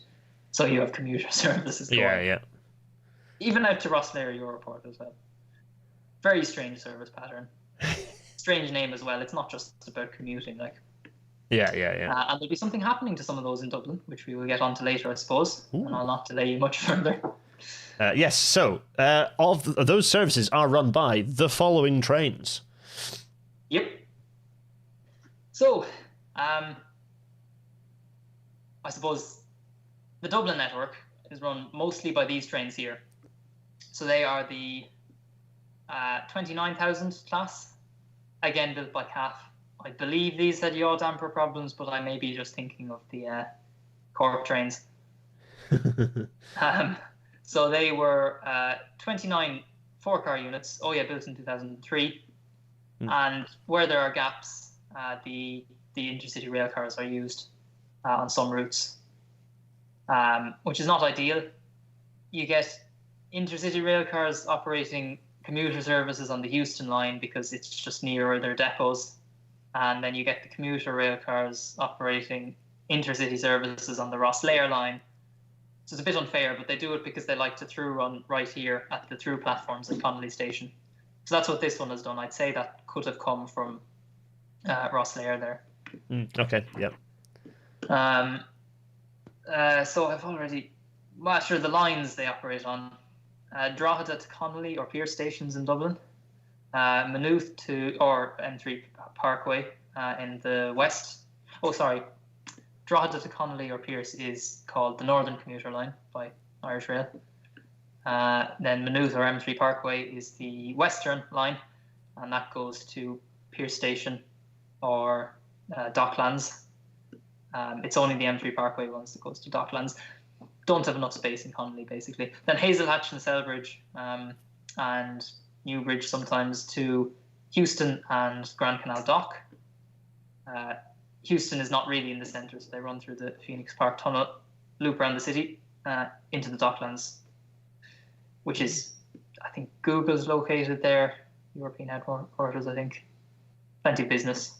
So you have commuter services going. Yeah. Even out to Rosslare Europort as well. Very strange service pattern. Strange name as well. It's not just about commuting. Yeah. And there'll be something happening to some of those in Dublin, which we will get onto later, I suppose. Ooh. And I'll not delay you much further. Yes, so those services are run by the following trains. Yep. So, I suppose the Dublin network is run mostly by these trains here. So they are the 29,000 class, again built by CAF. I believe these had yaw damper problems, but I may be just thinking of the Cork trains. So they were 29 4-car units. Oh yeah, built in 2003. And where there are gaps, the intercity rail cars are used on some routes, which is not ideal. You get intercity rail cars operating commuter services on the Houston line because it's just nearer their depots, and then you get the commuter rail cars operating intercity services on the Rosslare line. So it's a bit unfair, but they do it because they like to through run right here at the through platforms at Connolly Station. So that's what this one has done. I'd say that could have come from Rosslare there. Okay, yep. So I've already... Well, sure, the lines they operate on. Drogheda to Connolly or Pearse stations in Dublin. Maynooth or M3 Parkway in the west. Oh, sorry. Drogheda to Connolly or Pierce is called the Northern Commuter Line by Irish Rail. Then Maynooth or M3 Parkway is the Western Line, and that goes to Pierce Station or Docklands. It's only the M3 Parkway ones that goes to Docklands. Don't have enough space in Connolly, basically. Then Hazelhatch and Selbridge, and Newbridge sometimes to Houston and Grand Canal Dock. Houston is not really in the centre, so they run through the Phoenix Park Tunnel, loop around the city, into the Docklands, which is, I think, Google's located there, European headquarters, I think. Plenty of business.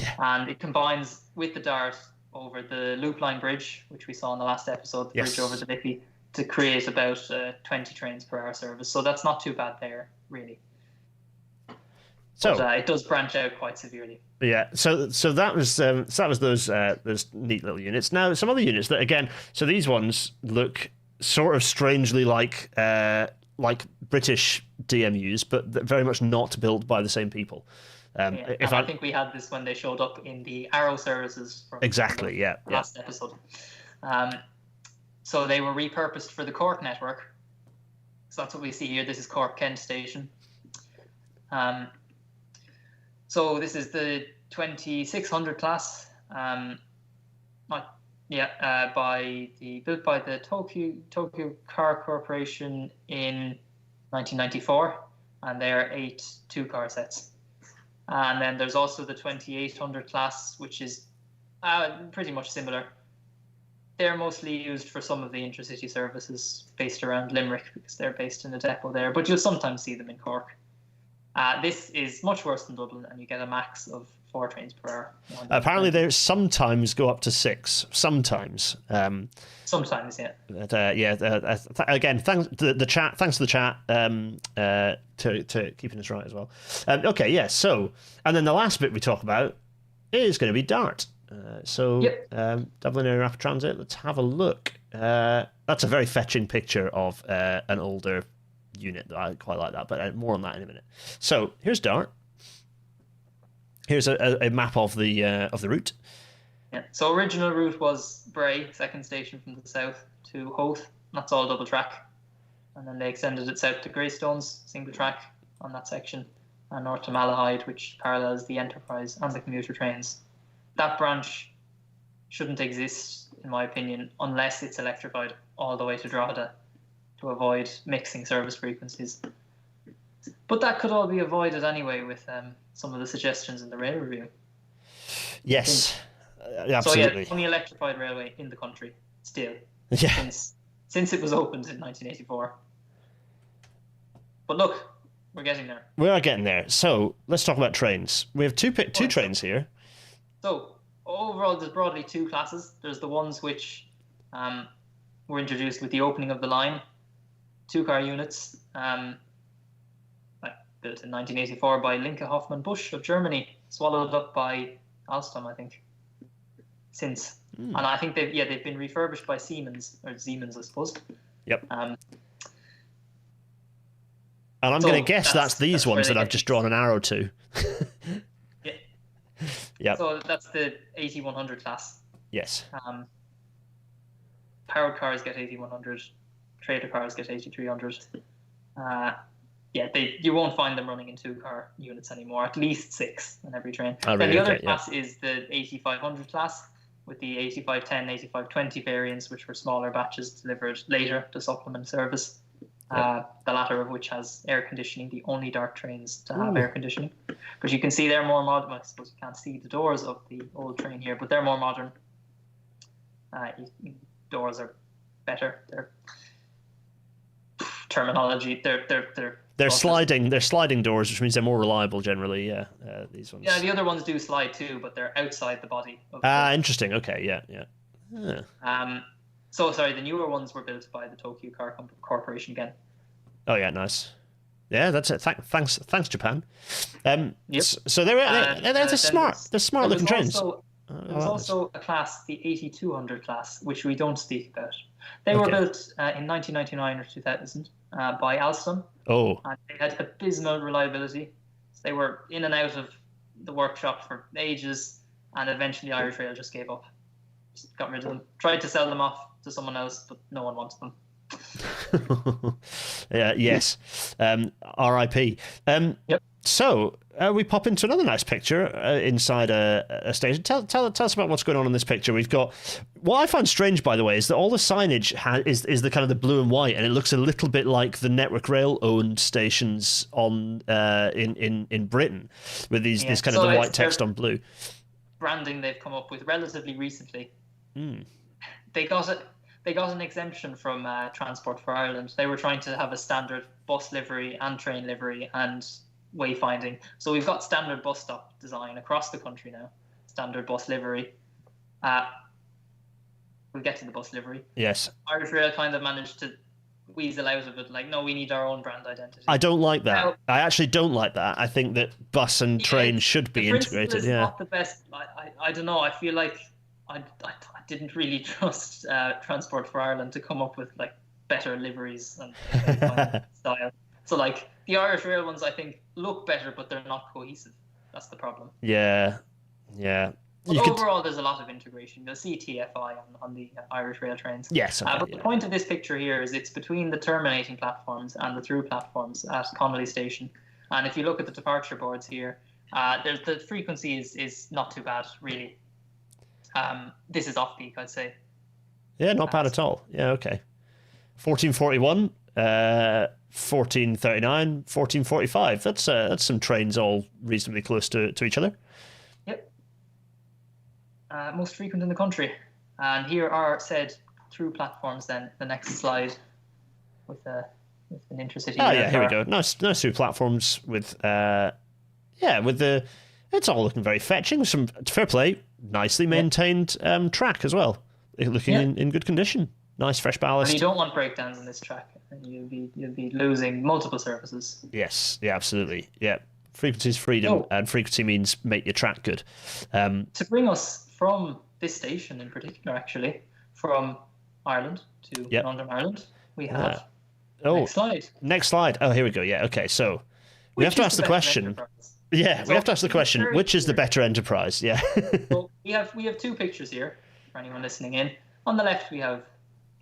Yeah. And it combines with the Dart over the Loop Line Bridge, which we saw in the last episode, the bridge over the Liffey, to create about 20 trains per hour service. So that's not too bad there, really. So but, it does branch out quite severely. Yeah, so that was those neat little units. Now some other units that, again, so these ones look sort of strangely like British DMUs, but very much not built by the same people. I think we had this when they showed up in the Arrow services from the last episode. So they were repurposed for the Cork network. So that's what we see here. This is Cork Kent Station. So this is the 2600 class, built by the Tokyo Car Corporation in 1994, and they are 8 two-car sets. And then there's also the 2800 class, which is pretty much similar. They're mostly used for some of the intercity services based around Limerick, because they're based in a depot there, but you'll sometimes see them in Cork. This is much worse than Dublin, and you get a max of 4 trains per hour. Apparently, they sometimes go up to 6. Sometimes. Sometimes, yeah. Again, thanks to the chat. Thanks to the chat to keeping us right as well. Okay, yeah. So, and then the last bit we talk about is going to be Dart. Dublin Area Rapid Transit. Let's have a look. That's a very fetching picture of an older unit. I quite like that, but more on that in a minute. So here's Dart. Here's a map of the route. Yeah. So original route was Bray, second station from the south, to Howth. That's all double track, and then they extended it south to Greystones, single track on that section, and north to Malahide, which parallels the Enterprise and the commuter trains. That branch shouldn't exist, in my opinion, unless it's electrified all the way to Drogheda, to avoid mixing service frequencies. But that could all be avoided anyway with some of the suggestions in the rail review. Yes, absolutely. So only electrified railway in the country still, yeah, since it was opened in 1984. But look, we're getting there. We are getting there. So let's talk about trains. We have two trains here. So overall, there's broadly 2 classes. There's the ones which were introduced with the opening of the line, 2-car units, built in 1984 by Linke Hoffmann Busch of Germany, swallowed up by Alstom, I think, since. And I think they've been refurbished by Siemens, I suppose. Yep. And I'm going to guess that's these ones that I've just drawn an arrow to. Yeah. Yep. So that's the 8100 class. Yes. Powered cars get 8100. Trader cars get 8300. You won't find them running in 2-car units anymore. At least 6 on every train. Oh, really? Then the other class is the 8500 class, with the 8510, 8520 variants, which were smaller batches delivered later to supplement service. The latter of which has air conditioning, the only Dart trains to have air conditioning. Because you can see they're more modern. Well, I suppose you can't see the doors of the old train here, but they're more modern. Doors are better. Their terminology, they're sliding doors, which means they're more reliable generally. Yeah, these ones. Yeah, the other ones do slide too, but they're outside the body. Interesting. Okay, yeah. So sorry, the newer ones were built by the Tokyo Car Corporation again. Oh yeah, nice. Yeah, that's it. Thanks, Japan. Yep. So they're smart looking trains. There was also a class, the 8200 class, which we don't speak about. They were built in 1999 or 2000 by Alstom. Oh. And they had abysmal reliability. They were in and out of the workshop for ages, and eventually Irish Rail just gave up. Just got rid of them. Tried to sell them off to someone else, but no one wanted them. Yes. R.I.P. Yep. So we pop into another nice picture inside a station. Tell us about what's going on in this picture. We've got what I find strange, by the way, is that all the signage is the kind of the blue and white, and it looks a little bit like the Network Rail owned stations on in Britain, with this kind of the white text on blue. Branding they've come up with relatively recently. They got an exemption from Transport for Ireland. They were trying to have a standard bus livery and train livery and wayfinding. So we've got standard bus stop design across the country now. Standard bus livery. We'll get to the bus livery. Yes. Irish Rail kind of managed to weasel out of it. Like, no, we need our own brand identity. I don't like that. Now, I actually don't like that. I think that bus and train should be integrated. It's not the best. I don't know. I feel like I didn't really trust Transport for Ireland to come up with like better liveries and style. So like the Irish Rail ones, I think look better, but they're not cohesive. That's the problem. Yeah. But overall, there's a lot of integration. You'll see TFI on the Irish Rail trains. Yes. Okay, but the point of this picture here is it's between the terminating platforms and the through platforms at Connolly Station. And if you look at the departure boards here, the frequency is not too bad, really. This is off peak, I'd say. Yeah, not bad at all. Yeah, okay. 1441, 1439, 1445. That's some trains all reasonably close to each other. Yep. Most frequent in the country. And here are said through platforms then, the next slide, with an intercity. Oh, yeah, here we go. Nice through platforms with, it's all looking very fetching. Some fair play, nicely maintained track as well. Looking in good condition. Nice fresh ballast. And you don't want breakdowns on this track. And you'll be losing multiple services. Yes, yeah, absolutely. Yeah. Frequency is freedom, and frequency means make your track good. To bring us from this station in particular, actually, from Ireland to Northern Ireland, we have next slide. Oh, here we go. Yeah, okay. So we have to ask the question. Yeah, we have to ask the question, which is the better enterprise? Yeah. Well, we have two pictures here for anyone listening in. On the left, we have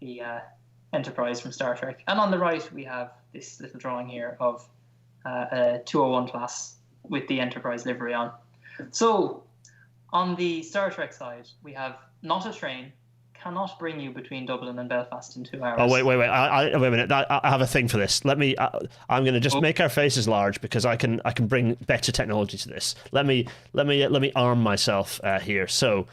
the Enterprise from Star Trek, and on the right, we have this little drawing here of a 201 class with the Enterprise livery on. So, on the Star Trek side, we have not a train, cannot bring you between Dublin and Belfast in 2 hours. Oh, wait. Wait a minute. I have a thing for this. Let me. I'm going to just make our faces large because I can bring better technology to this. Let me arm myself here. So,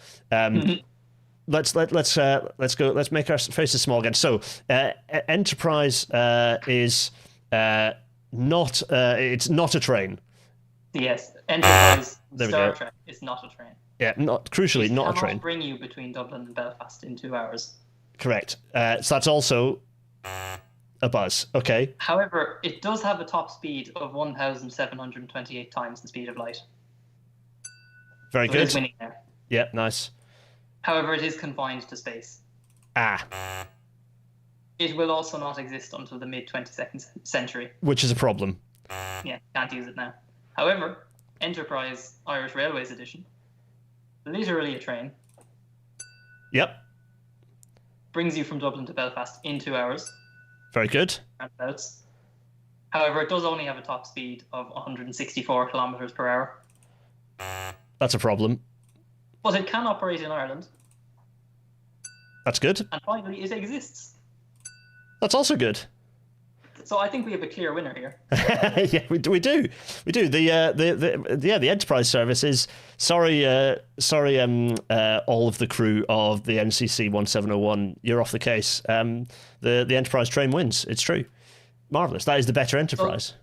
let's go. Let's make our faces small again. So, Enterprise is not. It's not a train. Yes, Enterprise Star Trek is not a train. Yeah, not a train. Cannot bring you between Dublin and Belfast in 2 hours. Correct. So that's also a buzz. Okay. However, it does have a top speed of 1,728 times the speed of light. Very good. It is winning there. Yeah, nice. However, it is confined to space. It will also not exist until the mid-22nd century. Which is a problem. Yeah, can't use it now. However, Enterprise Irish Railways Edition, literally a train. Yep. Brings you from Dublin to Belfast in 2 hours. Very good. Roundabouts. However, it does only have a top speed of 164 kilometres per hour. That's a problem. But it can operate in Ireland. That's good. And finally, it exists. That's also good. So I think we have a clear winner here. Yeah, we do. The Enterprise service is sorry, all of the crew of the NCC 1701. You're off the case. The Enterprise train wins. It's true. Marvelous. That is the better Enterprise. So,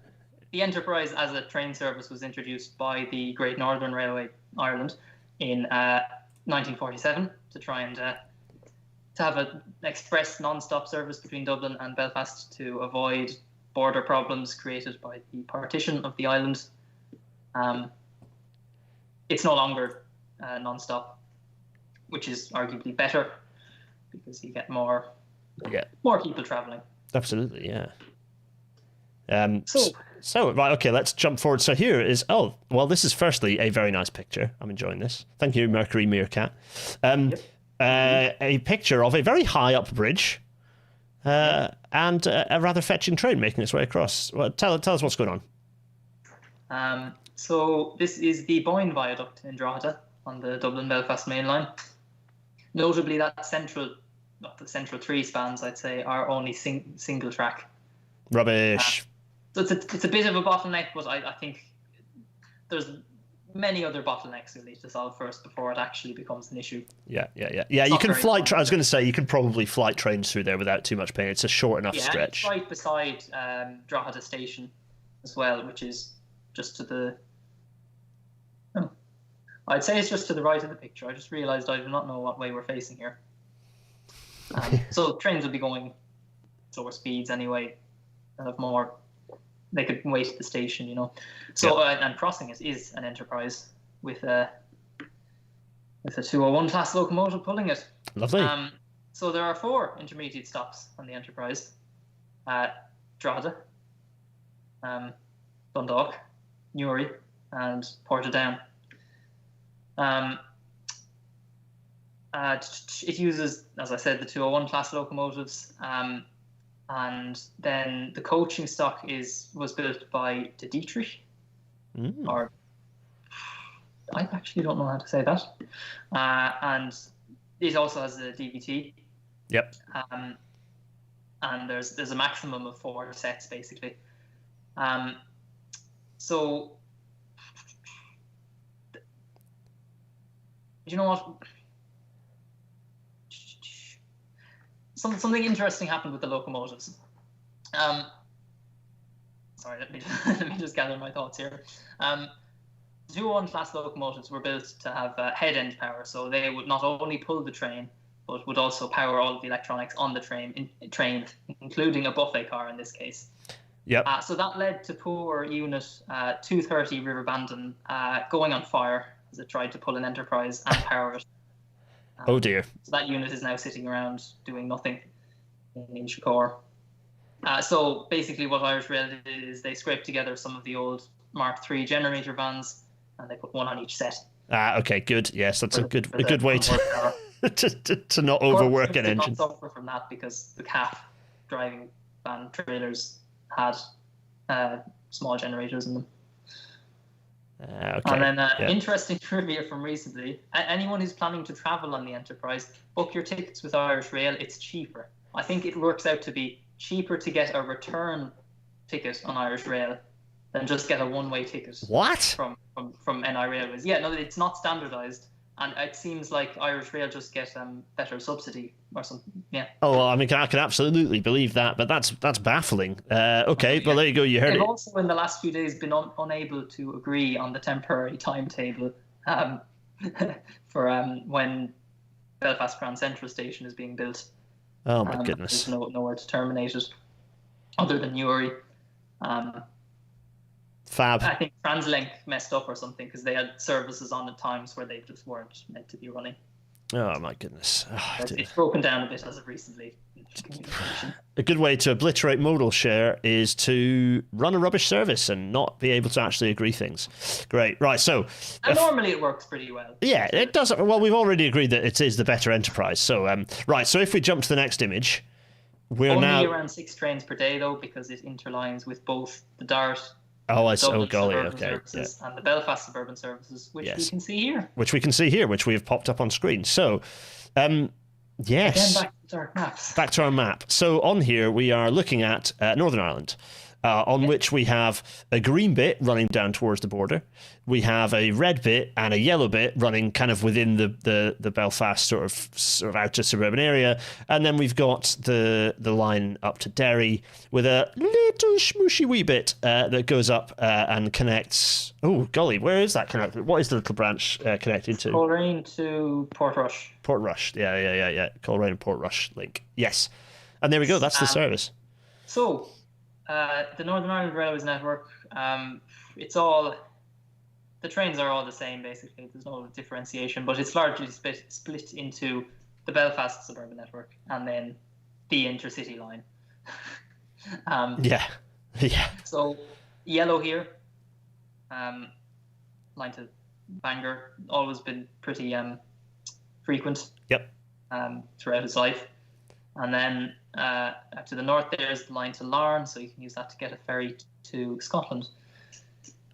the Enterprise as a train service was introduced by the Great Northern Railway Ireland in 1947 to try and to have an express non-stop service between Dublin and Belfast to avoid border problems created by the partition of the island. It's no longer non-stop, which is arguably better because you get more people travelling. Absolutely, yeah. So- So right, okay, let's jump forward. So here is this is firstly a very nice picture. I'm enjoying this. Thank you, Mercury Meerkat. A picture of a very high up bridge, and a rather fetching train making its way across. Well, tell us what's going on. So this is the Boyne Viaduct in Drogheda on the Dublin-Belfast main line. Notably, the central 3 spans, I'd say, are only single track. Rubbish. So it's a bit of a bottleneck, but I think there's many other bottlenecks we need to solve first before it actually becomes an issue. Yeah. You can flight. I was going to say you can probably flight trains through there without too much pain. It's a short enough stretch. Yeah, right beside Drogheda Station as well, which is just to the. Oh, I'd say it's just to the right of the picture. I just realised I do not know what way we're facing here. So trains will be going slower speeds anyway. Have more. They could wait at the station, So and crossing it is an enterprise with a 201 class locomotive pulling it. Lovely. So there are 4 intermediate stops on the Enterprise: Drogheda, Dundalk, Newry, and Portadown. It uses, as I said, the 201 class locomotives. And then the coaching stock was built by De Dietrich, or I actually don't know how to say that. And it also has a DVT. Yep. And there's a maximum of 4 sets basically. So you know what? Something interesting happened with the locomotives. Sorry, let me just gather my thoughts here. 201 class locomotives were built to have head end power, so they would not only pull the train, but would also power all of the electronics on the train, including a buffet car in this case. Yep. So that led to poor unit 230 River Bandon going on fire as it tried to pull an Enterprise and power it. Oh dear. So that unit is now sitting around doing nothing in Inchicore. So basically what Irish Rail did is they scraped together some of the old Mark III generator vans and they put one on each set. Okay, good. Yes, that's a good way to to not overwork an engine. Not suffer from that because the CAF driving van trailers had small generators in them. Okay. And then interesting trivia from recently. Anyone who's planning to travel on the Enterprise, book your tickets with Irish Rail. It's cheaper. I think it works out to be cheaper to get a return ticket on Irish Rail than just get a one-way ticket. What? From NI Railways. Yeah, no, it's not standardised. And it seems like Irish Rail just get better subsidy or something. Yeah. Oh, well, I mean, I can absolutely believe that, but that's baffling. Okay, well, there you go. You heard They've it. also, in the last few days, been unable to agree on the temporary timetable for when Belfast Grand Central Station is being built. Oh, my goodness. There's nowhere to terminate it other than Newry. Fab. I think TransLink messed up or something because they had services on at times where they just weren't meant to be running. Oh, my goodness. Oh, it's broken down a bit as of recently. A good way to obliterate modal share is to run a rubbish service and not be able to actually agree things. Great. Right, so... And normally it works pretty well. Yeah, it does. Well, we've already agreed that it is the better Enterprise. So, right, so if we jump to the next image, we're only now... around 6 trains per day, though, because it interlines with both the DART... Oh, golly, okay. Services and the Belfast Suburban Services, which we can see here. Which we can see here, which we have popped up on screen. So, yes. Again, back to our maps. Back to our map. So on here, we are looking at Northern Ireland, on which we have a green bit running down towards the border. We have a red bit and a yellow bit running kind of within the Belfast sort of outer suburban area. And then we've got the line up to Derry with a little smooshy wee bit that goes up and connects. Oh, golly, where is that connected? What is the little branch connected to? Coleraine to Portrush. Portrush, yeah. Coleraine and Portrush link. Yes. And there we go, that's the service. So, the Northern Ireland Railways network, the trains are all the same basically. There's no differentiation, but it's largely split into the Belfast Suburban Network and then the Intercity line. Yeah. Yeah. So yellow here, line to Bangor, always been pretty frequent. Yep. Throughout his life. And then to the north there is the line to Larne, so you can use that to get a ferry to Scotland,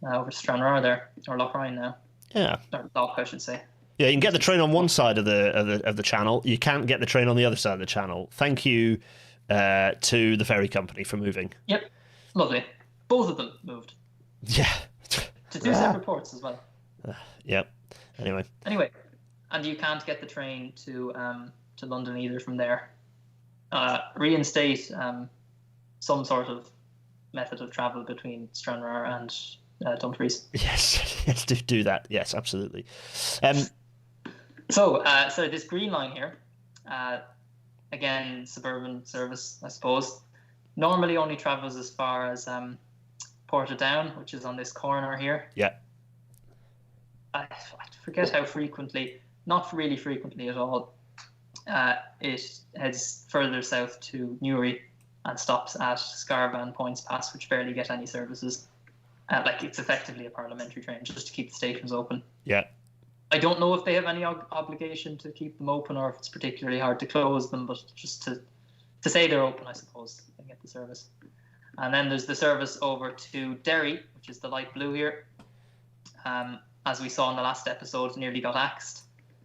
over to Stranraer there, or Loch Ryan now. Yeah. Or Loch, I should say. Yeah, you can get the train on one side of the channel. You can't get the train on the other side of the channel. Thank you to the ferry company for moving. Yep, lovely. Both of them moved. Yeah. To two separate ports as well. Yep. Anyway, and you can't get the train to London either from there. Reinstate some sort of method of travel between Stranraer and Dumfries. Yes, do that. Yes, absolutely. So this green line here, again, suburban service, I suppose, normally only travels as far as Portadown, which is on this corner here. Yeah. I forget how frequently, not really frequently at all. It heads further south to Newry and stops at Scarva and Points Pass, which barely get any services. It's effectively a parliamentary train just to keep the stations open. Yeah. I don't know if they have any obligation to keep them open or if it's particularly hard to close them, but just to say they're open, I suppose, they get the service. And then there's the service over to Derry, which is the light blue here. As we saw in the last episode, nearly got axed.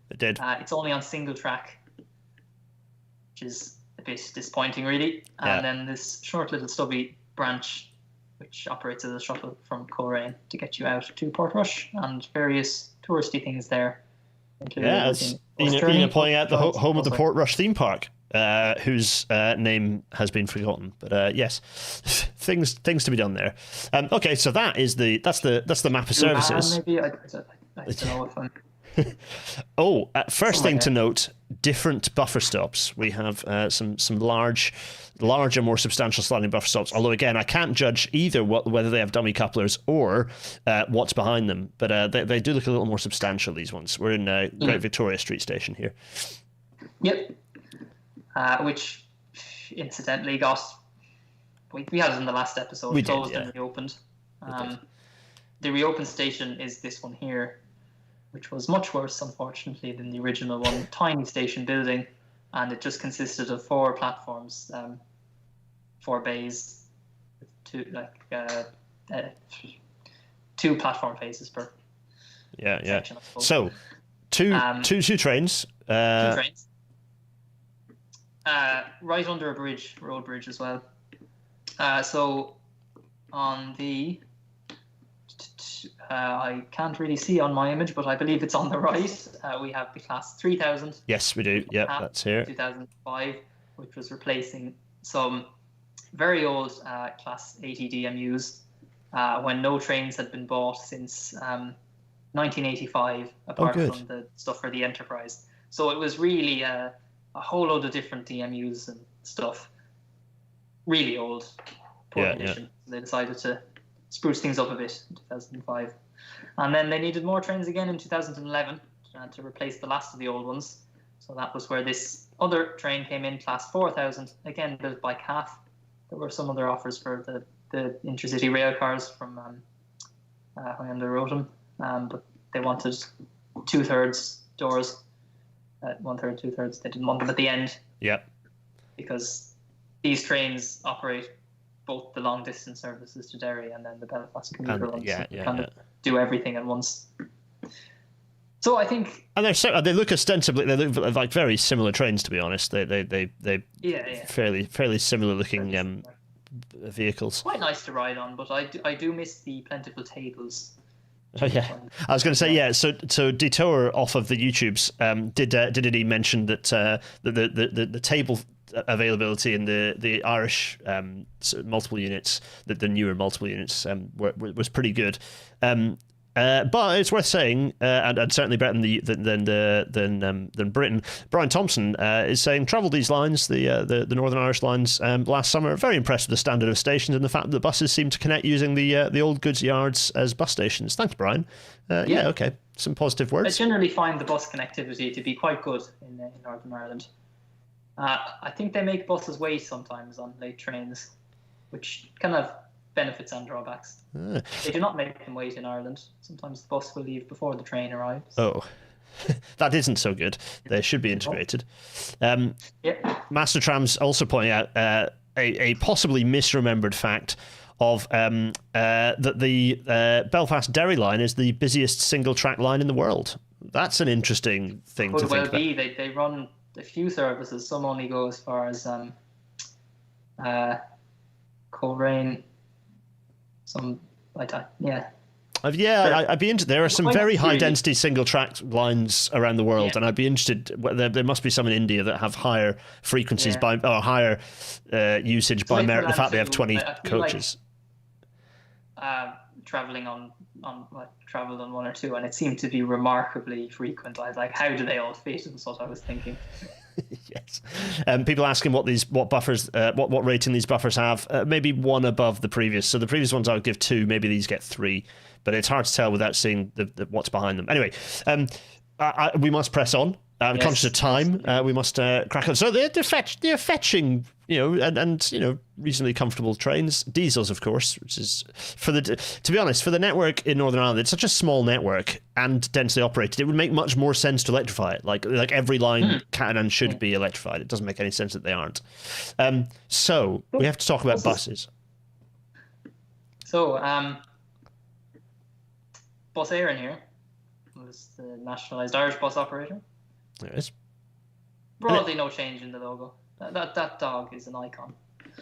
It did. It's only on single track, which is a bit disappointing, really. And then this short little stubby branch, which operates as a shuttle from Coleraine to get you out to Portrush and various touristy things there. Yeah, it's Ina pointing out the home of the Portrush theme park, whose name has been forgotten. But yes, things to be done there. Okay, so that's the map of services. Maybe I don't know if I'm. First thing to note: different buffer stops. We have some larger, more substantial sliding buffer stops. Although again, I can't judge either whether they have dummy couplers or what's behind them. But they do look a little more substantial. These ones. We're in Great Victoria Street Station here. Yep. Which, incidentally, we had it in the last episode. We closed did, and reopened. The reopened station is this one here, which was much worse, unfortunately, than the original one. Tiny station building, and it just consisted of 4 platforms, 4 bays, with 2 platform faces per section, I suppose. So, two trains. 2 trains. Right under a road bridge as well. So on the I can't really see on my image, but I believe it's on the right. We have the class 3000. Yes, we do. Yep, that's here. 2005, which was replacing some very old class 80 DMUs when no trains had been bought since 1985, apart from the stuff for the Enterprise. So it was really a whole load of different DMUs and stuff. Really old, poor condition. Yeah. So they decided to spruce things up a bit in 2005. And then they needed more trains again in 2011 to replace the last of the old ones. So that was where this other train came in, class 4000, again built by CAF. There were some other offers for the intercity rail cars from Hyundai Rotem, but they wanted 2/3 doors, 1/3, 2/3. They didn't want them at the end. Yep. Because these trains operate both the long distance services to Derry and then the Belfast commuter ones. Do everything at once. So I think, and they look ostensibly, they look like very similar trains, to be honest. They fairly similar looking vehicles. Quite nice to ride on, but I do miss the plentiful tables. Oh yeah, I was going to say yeah. So Detour off of the YouTubes did indeed mention that the table availability in the Irish multiple units, the newer multiple units, was pretty good. But it's worth saying, and certainly better than Britain. Brian Thompson is saying travelled these lines, the Northern Irish lines, last summer. Very impressed with the standard of stations and the fact that buses seem to connect using the old goods yards as bus stations. Thanks, Brian. Yeah, okay, some positive words. I generally find the bus connectivity to be quite good in Northern Ireland. I think they make buses wait sometimes on late trains, which kind of benefits and drawbacks. Ah. They do not make them wait in Ireland. Sometimes the bus will leave before the train arrives. Oh, that isn't so good. They should be integrated. Master Trams also pointing out a possibly misremembered fact of that the Belfast Derry line is the busiest single track line in the world. That's an interesting thing to think about. Could well be. They run a few services. Some only go as far as Coleraine. Some like that. Yeah. I'd be interested. There are some very high density single track lines around the world, and I'd be interested. There must be some in India that have higher frequencies by or higher usage by merit of the fact they have 20 coaches. Traveling on traveled on one or two, and it seemed to be remarkably frequent. I was like, how do they all fit? Is what I was thinking. Yes. People asking what buffers, what rating these buffers have. Maybe one above the previous. So the previous ones I would give 2. Maybe these get 3. But it's hard to tell without seeing what's behind them. Anyway, we must press on. Conscious of time, we must crack on. So they're fetching, and reasonably comfortable trains. Diesels, of course, which is to be honest, for the network in Northern Ireland, it's such a small network and densely operated. It would make much more sense to electrify it. Like every line can and should be electrified. It doesn't make any sense that they aren't. So we have to talk about buses. So Bus Éireann here was the nationalised Irish bus operator. There is. Broadly, no change in the logo. That dog is an icon.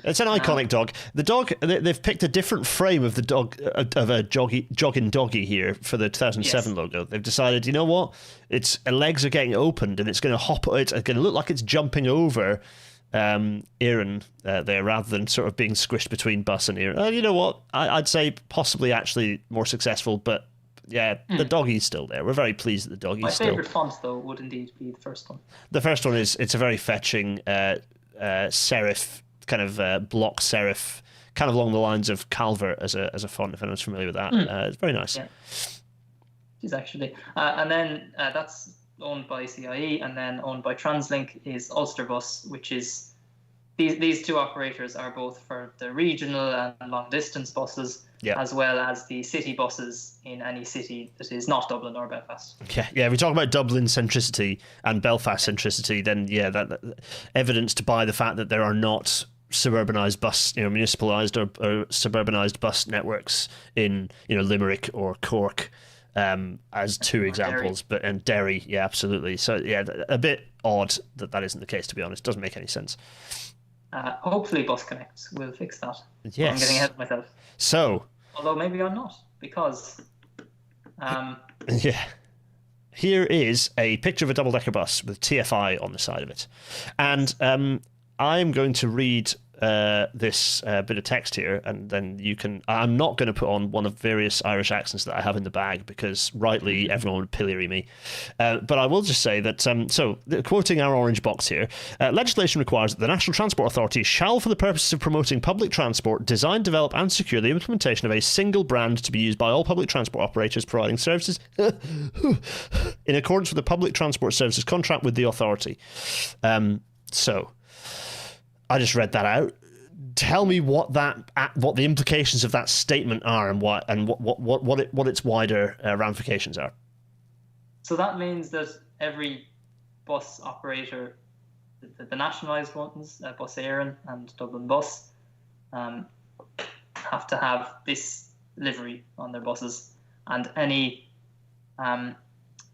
It's an iconic dog. The dog, they've picked a different frame of the dog, of a jogging doggy here for the 2007 logo. They've decided, you know what? Its legs are getting opened and it's going to hop. It's going to look like it's jumping over Éireann there rather than sort of being squished between bus and Éireann. You know what? I'd say possibly actually more successful, but yeah, the doggy's still there. We're very pleased that the doggy's still. My favourite font, though, would indeed be the first one. The first one it's a very fetching serif, kind of block serif, kind of along the lines of Calvert as a font, if anyone's familiar with that. It's very nice. Yeah. It is actually. And then that's owned by CIE, and then owned by TransLink is Ulster Bus, which is... These two operators are both for the regional and long-distance buses, as well as the city buses in any city that is not Dublin or Belfast. Yeah. If we talk about Dublin centricity and Belfast centricity, then that evidenced by the fact that there are not suburbanised bus, municipalised or suburbanised bus networks in Limerick or Cork, as two examples, and Derry, absolutely. So a bit odd that isn't the case. To be honest, doesn't make any sense. Hopefully Bus Connect will fix that. Yes. I'm getting ahead of myself. So, although maybe I'm not, because here is a picture of a double-decker bus with TFI on the side of it, and I'm going to read this bit of text here, and then you can... I'm not going to put on one of various Irish accents that I have in the bag, because rightly everyone would pillory me. But I will just say that, quoting our orange box here, legislation requires that the National Transport Authority shall, for the purposes of promoting public transport, design, develop and secure the implementation of a single brand to be used by all public transport operators providing services in accordance with the Public Transport Services contract with the authority. So... I just read that out. Tell me what the implications of that statement are, and what its wider ramifications are. So that means that every bus operator, the nationalised ones, Bus Éireann and Dublin Bus, have to have this livery on their buses, and any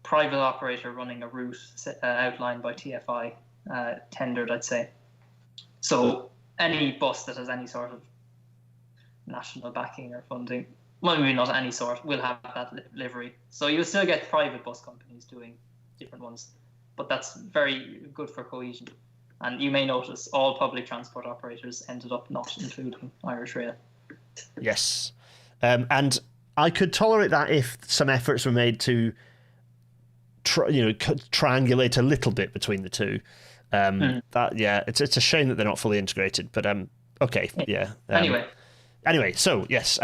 private operator running a route outlined by TFI tendered, I'd say. So any bus that has any sort of national backing or funding, well, maybe not any sort, will have that livery. So you'll still get private bus companies doing different ones, but that's very good for cohesion. And you may notice all public transport operators ended up not including Irish Rail. Yes. And I could tolerate that if some efforts were made to triangulate a little bit between the two. It's a shame that they're not fully integrated, but okay, yeah. Anyway, so yes,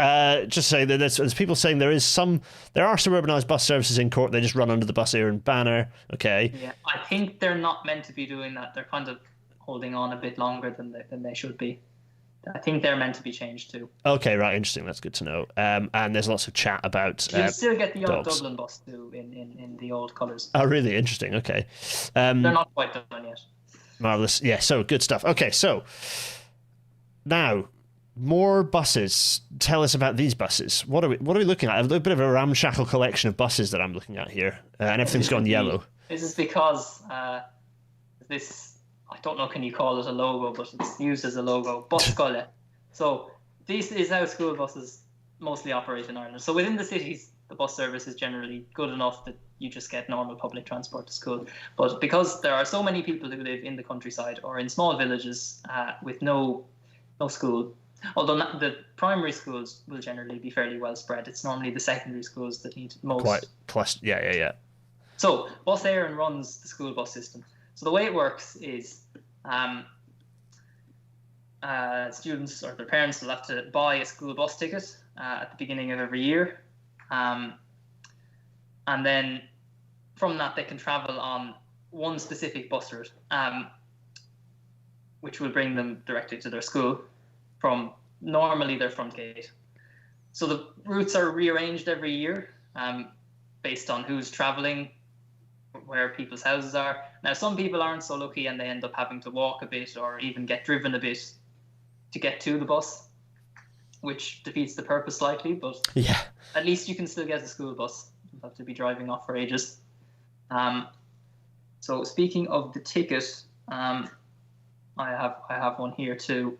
just say that there's people saying there are suburbanised bus services in Cork. They just run under the Bus Éireann banner. Okay. Yeah, I think they're not meant to be doing that. They're kind of holding on a bit longer than they should be. I think they're meant to be changed too. Okay, right, interesting. That's good to know. And there's lots of chat about. You still get the old dogs. Dublin bus too in the old colours. Oh, really? Interesting. Okay. They're not quite done yet. Marvelous. Yeah. So good stuff. Okay. So now more buses. Tell us about these buses. What are we looking at? A little bit of a ramshackle collection of buses that I'm looking at here, and everything's gone yellow. This is because this. I don't know, can you call it a logo, but it's used as a logo. Buscolle. So this is how school buses mostly operate in Ireland. So within the cities, the bus service is generally good enough that you just get normal public transport to school. But because there are so many people who live in the countryside or in small villages with no school, although the primary schools will generally be fairly well spread, it's normally the secondary schools that need most. Yeah. So Bus Éireann runs the school bus system. So the way it works is students or their parents will have to buy a school bus ticket at the beginning of every year. And then from that, they can travel on one specific bus route, which will bring them directly to their school from normally their front gate. So the routes are rearranged every year based on who's traveling, where people's houses are. Now, some people aren't so lucky and they end up having to walk a bit or even get driven a bit to get to the bus, which defeats the purpose slightly, but yeah, at least you can still get a school bus. You don't have to be driving off for ages. So speaking of the ticket, I have one here too.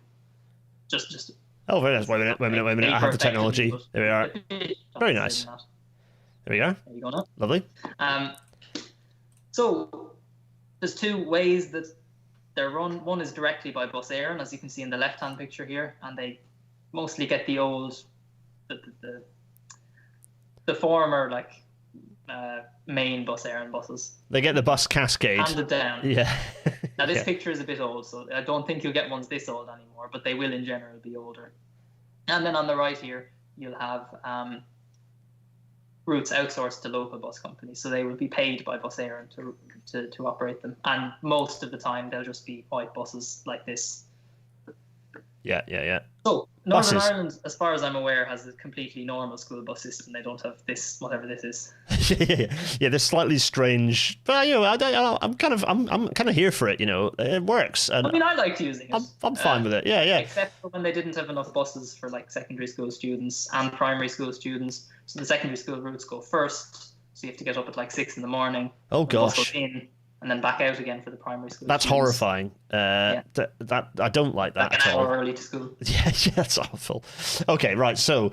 Just. Oh, very nice. Wait a minute. I have the technology. There we are. Very nice. There we go. There you go now. Lovely. So there's two ways that they're run. One is directly by Bus Éireann, as you can see in the left-hand picture here, and they mostly get the old, the former main Bus Éireann buses. They get the bus cascade handed down. Yeah. Now this picture is a bit old, so I don't think you'll get ones this old anymore, but they will in general be older. And then on the right here, you'll have routes outsourced to local bus companies, so they will be paid by Bus Éireann to operate them, and most of the time they'll just be white buses like this. Yeah. So Northern Ireland, as far as I'm aware, has a completely normal school bus system. They don't have this, whatever this is. Yeah, they're slightly strange, but I'm kind of here for it. It works. And I mean, I liked using it. I'm fine with it. Yeah. Except for when they didn't have enough buses for secondary school students and primary school students. So the secondary school routes go first, so you have to get up at 6 a.m. Oh gosh. In, and then back out again for the primary school. That's students. Horrifying. That I don't like that at all. An hour early to school. Yeah, that's awful. Okay, right. So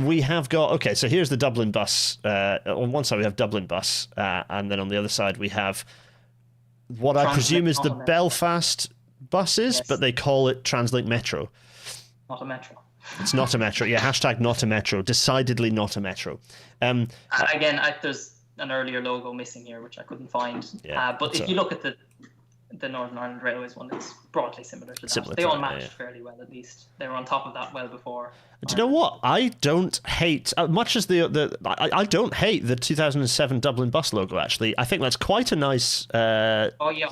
we have got. Okay, so here's the Dublin bus. On one side we have Dublin bus, and then on the other side we have what I presume is the Belfast buses, but they call it Translink Metro. Not a metro. It's not a metro. Yeah, hashtag not a metro. Decidedly not a metro. Again, there's an earlier logo missing here, which I couldn't find. But if you look at the Northern Ireland Railways one, it's broadly similar to that. They all match fairly well, at least. They were on top of that well before. Do you know what? I don't hate, much as I don't hate the 2007 Dublin bus logo, actually. I think that's quite a nice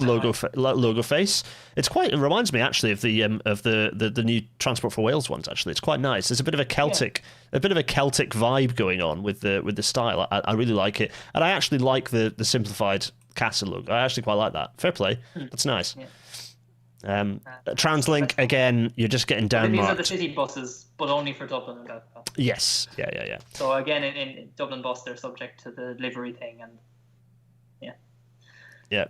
logo face. It reminds me, actually, of the new Transport for Wales ones, actually. It's quite nice. There's a bit of a Celtic vibe going on with the style. I really like it. And I actually like the simplified Castle logo. I actually quite like that. Fair play. That's nice. Yeah. Translink, again, you're just getting down. These are the city buses, but only for Dublin and Belfast. Yes. Yeah. So again, in Dublin bus, they're subject to the livery thing, and and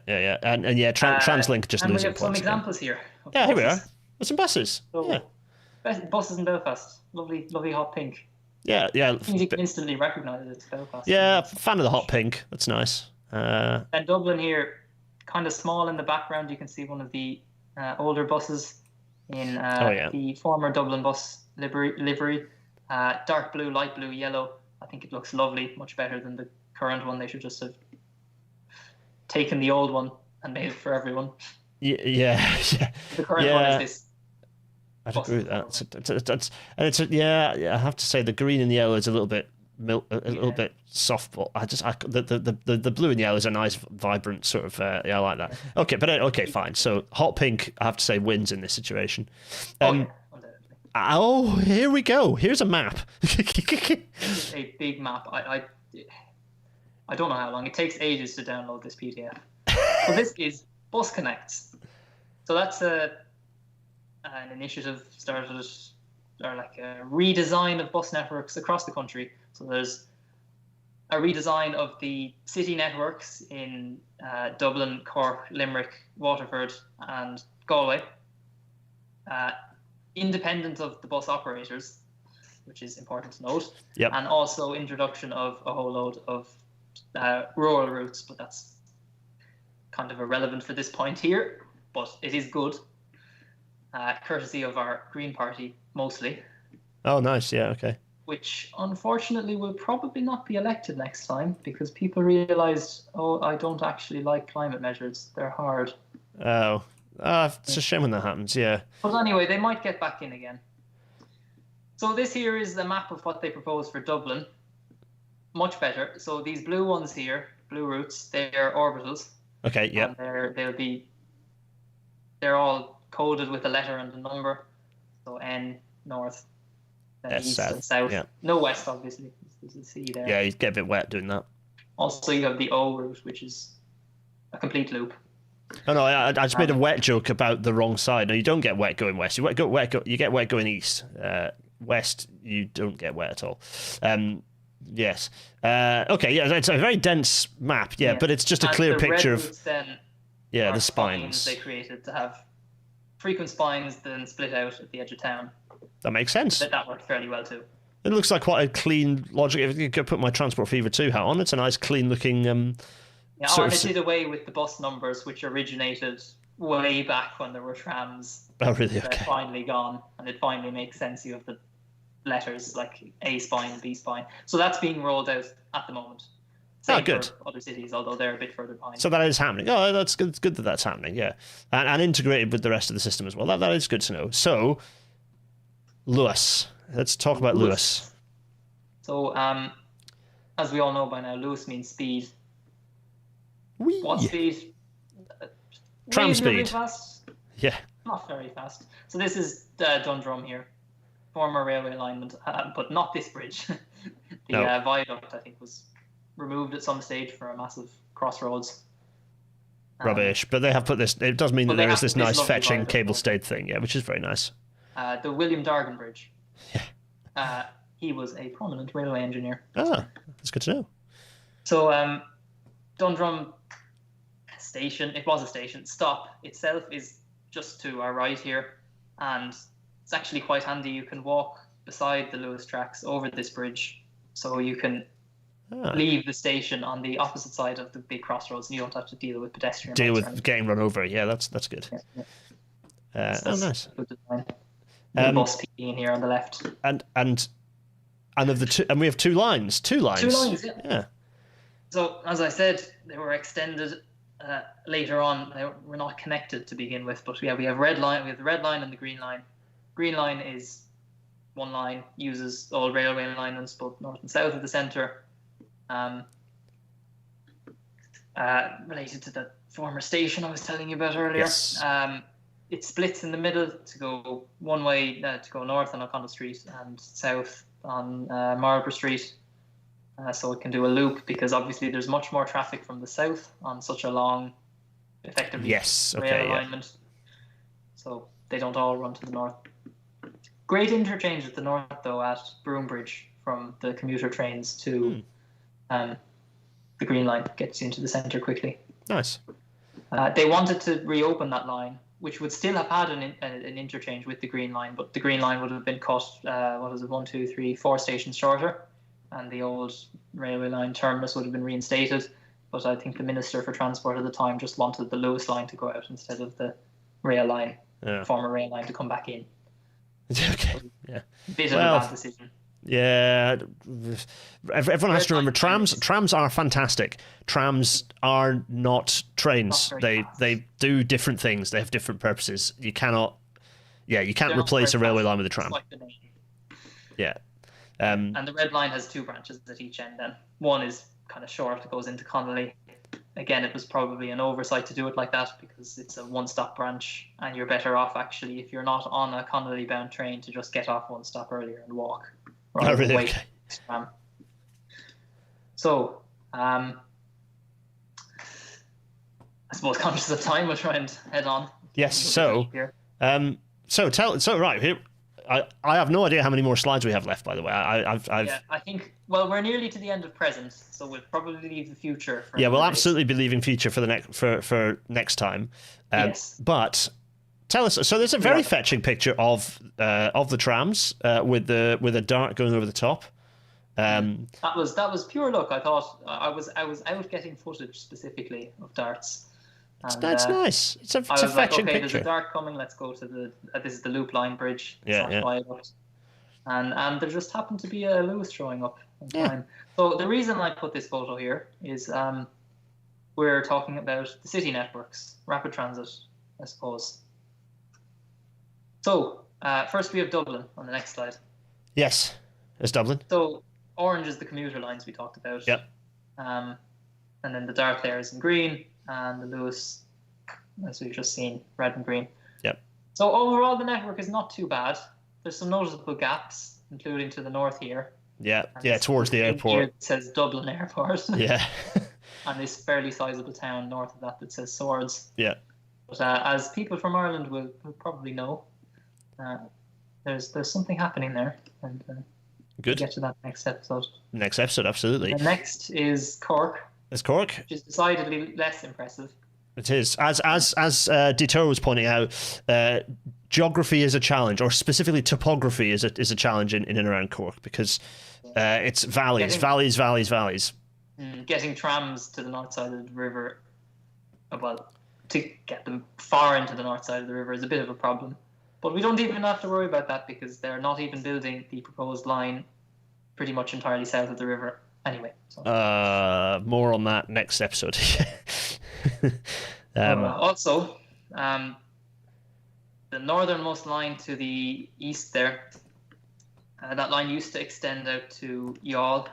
Translink just losing points. And we have some examples here. Yeah, here we are. There's some buses. So, buses in Belfast. Lovely hot pink. Yeah. You can instantly recognise it's Belfast. Yeah, fan of the hot pink. That's nice. And Dublin here, kind of small in the background, you can see one of the older buses in the former Dublin bus livery. Dark blue, light blue, yellow. I think it looks lovely, much better than the current one. They should just have taken the old one and made it for everyone. Yeah. The current one is this. I'd agree with that. I have to say the green and the yellow is a little bit a little bit soft. But the blue and yellow is a nice, vibrant sort of. Yeah, I like that. Okay, but okay, fine. So hot pink, I have to say, wins in this situation. Oh, here we go. Here's a map. It's a big map. I don't know how long. It takes ages to download this PDF. So this is Bus Connects. So that's an initiative started, or like a redesign of bus networks across the country. So there's a redesign of the city networks in Dublin, Cork, Limerick, Waterford, and Galway. Independent of the bus operators, which is important to note, and also introduction of a whole load of rural routes, but that's kind of irrelevant for this point here, but it is good, courtesy of our Green Party, mostly. Oh, nice, yeah, okay. Which, unfortunately, will probably not be elected next time, because people realised, I don't actually like climate measures, they're hard. Oh. It's a shame when that happens, yeah. But anyway, they might get back in again. So this here is the map of what they propose for Dublin. Much better. So these blue ones here, blue routes, they're orbitals. Okay, yeah. And they're all coded with a letter and a number. So N, north, east and south. Yeah. No west, obviously. There's a C there. Yeah, you get a bit wet doing that. Also, you have the O route, which is a complete loop. Oh no, I just made a wet joke about the wrong side. No, you don't get wet going west. You get wet going east. West, you don't get wet at all. Yes. Okay. Yeah, it's a very dense map. Yeah, but it's just a clear picture of. Then the spines they created to have frequent spines, then split out at the edge of town. That makes sense. That worked fairly well too. It looks like quite a clean logic. If you could put my Transport Fever 2 hat on, it's a nice, clean-looking. And it did away with the bus numbers, which originated way back when there were trams. Oh, really? Okay. They're finally gone, and it finally makes sense. You have the letters like A spine, B spine. So that's being rolled out at the moment. Same good. For other cities, although they're a bit further behind. So that is happening. Oh, that's good. It's good that that's happening. Yeah, and integrated with the rest of the system as well. That is good to know. So, Luas. Let's talk about Luas. So, as we all know by now, Luas means speed. Whee. What speed? Tram speed. Fast? Yeah. Not very fast. So this is Dundrum here, former railway alignment, but not this bridge. The viaduct, I think, was removed at some stage for a massive crossroads. Rubbish. But they have put this. It does mean that there is this nice fetching cable stayed thing, which is very nice. The William Dargan Bridge. Yeah. He was a prominent railway engineer. Ah, that's good to know. So Dundrum station, it was a station, stop itself is just to our right here, and it's actually quite handy. You can walk beside the Luas tracks over this bridge, so you can leave the station on the opposite side of the big crossroads, and you don't have to deal with pedestrians. Deal with getting run over. Yeah, that's good. Yeah. Nice. Good design. The bus peeking in here on the left. And of the two, and we have two lines. Two lines. Yeah. So as I said, they were extended later on. They were not connected to begin with, but we have red line. We have the red line and the green line. Green line is one line, uses all railway alignments both north and south of the centre. Related to the former station I was telling you about earlier. Yes. It splits in the middle to go one way, to go north on O'Connell Street and south on Marlborough Street. So it can do a loop, because obviously there's much more traffic from the south on such a long, effectively rail alignment. So they don't all run to the north. Great interchange at the north, though, at Broombridge from the commuter trains to the Green Line. Gets you into the centre quickly. Nice. They wanted to reopen that line, which would still have had an interchange with the Green Line, but the Green Line would have been cut, 4 stations shorter, and the old railway line terminus would have been reinstated. But I think the Minister for Transport at the time just wanted the Luas line to go out instead of the rail line, former rail line, to come back in. Okay. Yeah. Bit of a bad decision. Yeah, everyone has to remember trams are fantastic. Trams are not trains. They do different things. They have different purposes. You can't replace a railway line with a tram. Like the name. Yeah. And the red line has 2 branches at each end then. One is kind of short, it goes into Connolly. Again, it was probably an oversight to do it like that because it's a one-stop branch, and you're better off actually if you're not on a Connolly-bound train to just get off one stop earlier and walk. Oh, really? Okay. So, I suppose conscious of time, we'll try and head on. Yes. So, right here. I have no idea how many more slides we have left. By the way, Yeah, I think. Well, we're nearly to the end of present, so we'll probably leave the future. For we'll absolutely be leaving future for the next time. Yes. But tell us. So there's a very fetching picture of the trams with a dart going over the top. That was pure luck. I thought I was out getting footage specifically of darts. And, that's nice. It's a fetching picture. There's a dart coming. Let's go to this is the Loop Line Bridge. Yeah. And there just happened to be a Luas showing up in time. So the reason I put this photo here is we're talking about the city networks, rapid transit, I suppose. So first we have Dublin on the next slide. Yes, it's Dublin. So orange is the commuter lines we talked about. Yep. And then the dart there is in green, and the Luas, as we've just seen, red and green. Yep. So overall, the network is not too bad. There's some noticeable gaps, including to the north here. Yeah, towards the airport. Here it says Dublin Airport. Yeah. And this fairly sizable town north of that says Swords. Yeah. But as people from Ireland will probably know, there's something happening there, and good. We'll get to that next episode. Next episode, absolutely. The next is Cork. It's Cork, which is decidedly less impressive. It is. As Detour was pointing out, geography is a challenge, or specifically topography is a challenge in and around Cork, because it's valleys. Getting trams to the north side of the river, well, to get them far into the north side of the river is a bit of a problem. But we don't even have to worry about that because they're not even building the proposed line pretty much entirely south of the river. Anyway, so. More on that next episode. Also, the northernmost line to the east there, that line used to extend out to Youghal,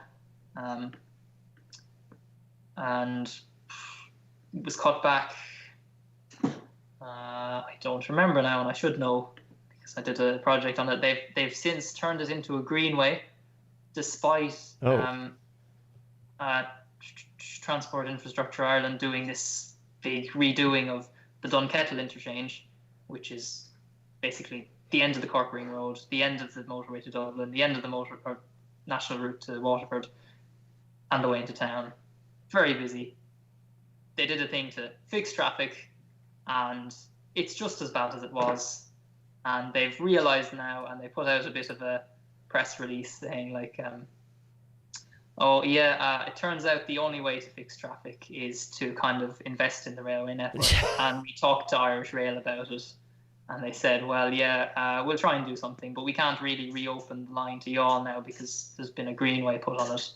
and it was cut back. I don't remember now, and I should know because I did a project on it. They've since turned it into a greenway, despite Transport Infrastructure Ireland doing this big redoing of the Dunkettle interchange, which is basically the end of the Cork Ring Road, the end of the motorway to Dublin, the end of the national route to Waterford, and the way into town. Very busy. They did a thing to fix traffic, and it's just as bad as it was. And they've realised now, and they put out a bit of a press release saying like, it turns out the only way to fix traffic is to kind of invest in the railway network. And we talked to Irish Rail about it, and they said, we'll try and do something, but we can't really reopen the line to Youghal now because there's been a greenway put on it.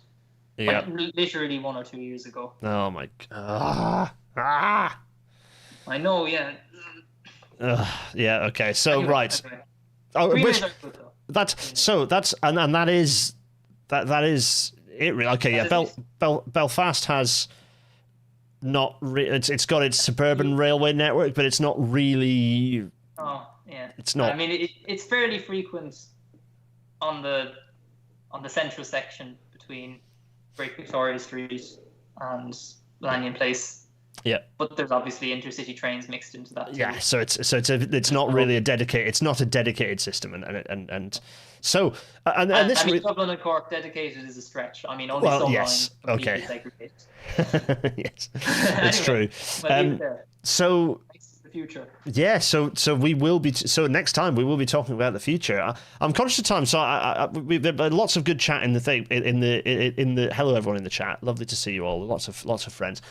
Yeah. Like, literally 1 or 2 years ago. Oh my god. I know, yeah. Yeah, okay. So anyway, right. Okay. Oh, and that is it really. Okay, yeah. Belfast has not it's got its suburban railway network, but it's not really. Oh, yeah. It's not. I mean, it's fairly frequent on the central section between Great Victoria Street and Lanyon Place. Yeah, but there's obviously intercity trains mixed into that too. Yeah, so it's not really a dedicated system, and so this I mean, Dublin and Cork dedicated is a stretch. I mean, only some lines completely segregated. Yes, it's true. So the future. Yeah, so we will be. So next time we will be talking about the future. I'm conscious of time, so we've had lots of good chat in the thing in the. Hello everyone in the chat. Lovely to see you all. Lots of friends.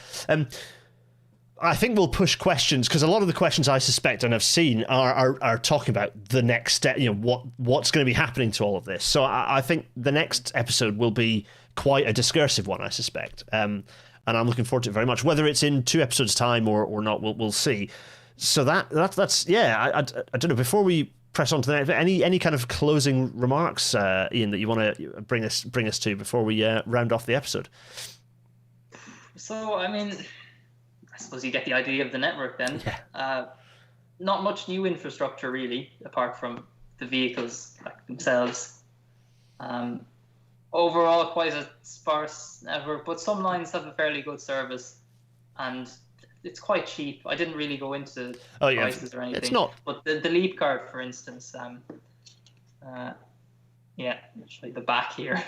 I think we'll push questions because a lot of the questions I suspect and I've seen are talking about the next step. You know what's going to be happening to all of this. So I think the next episode will be quite a discursive one. I suspect, and I'm looking forward to it very much. Whether it's in 2 episodes' time or not, we'll see. So that's yeah. I don't know. Before we press on to the next. Any kind of closing remarks, Ian, that you want to bring us to before we round off the episode? So, I mean, I suppose you get the idea of the network then. Yeah. Not much new infrastructure really, apart from the vehicles like themselves. Overall, quite a sparse network, but some lines have a fairly good service, and it's quite cheap. I didn't really go into prices or anything. It's not. But the Leap card, for instance, yeah, actually the back here.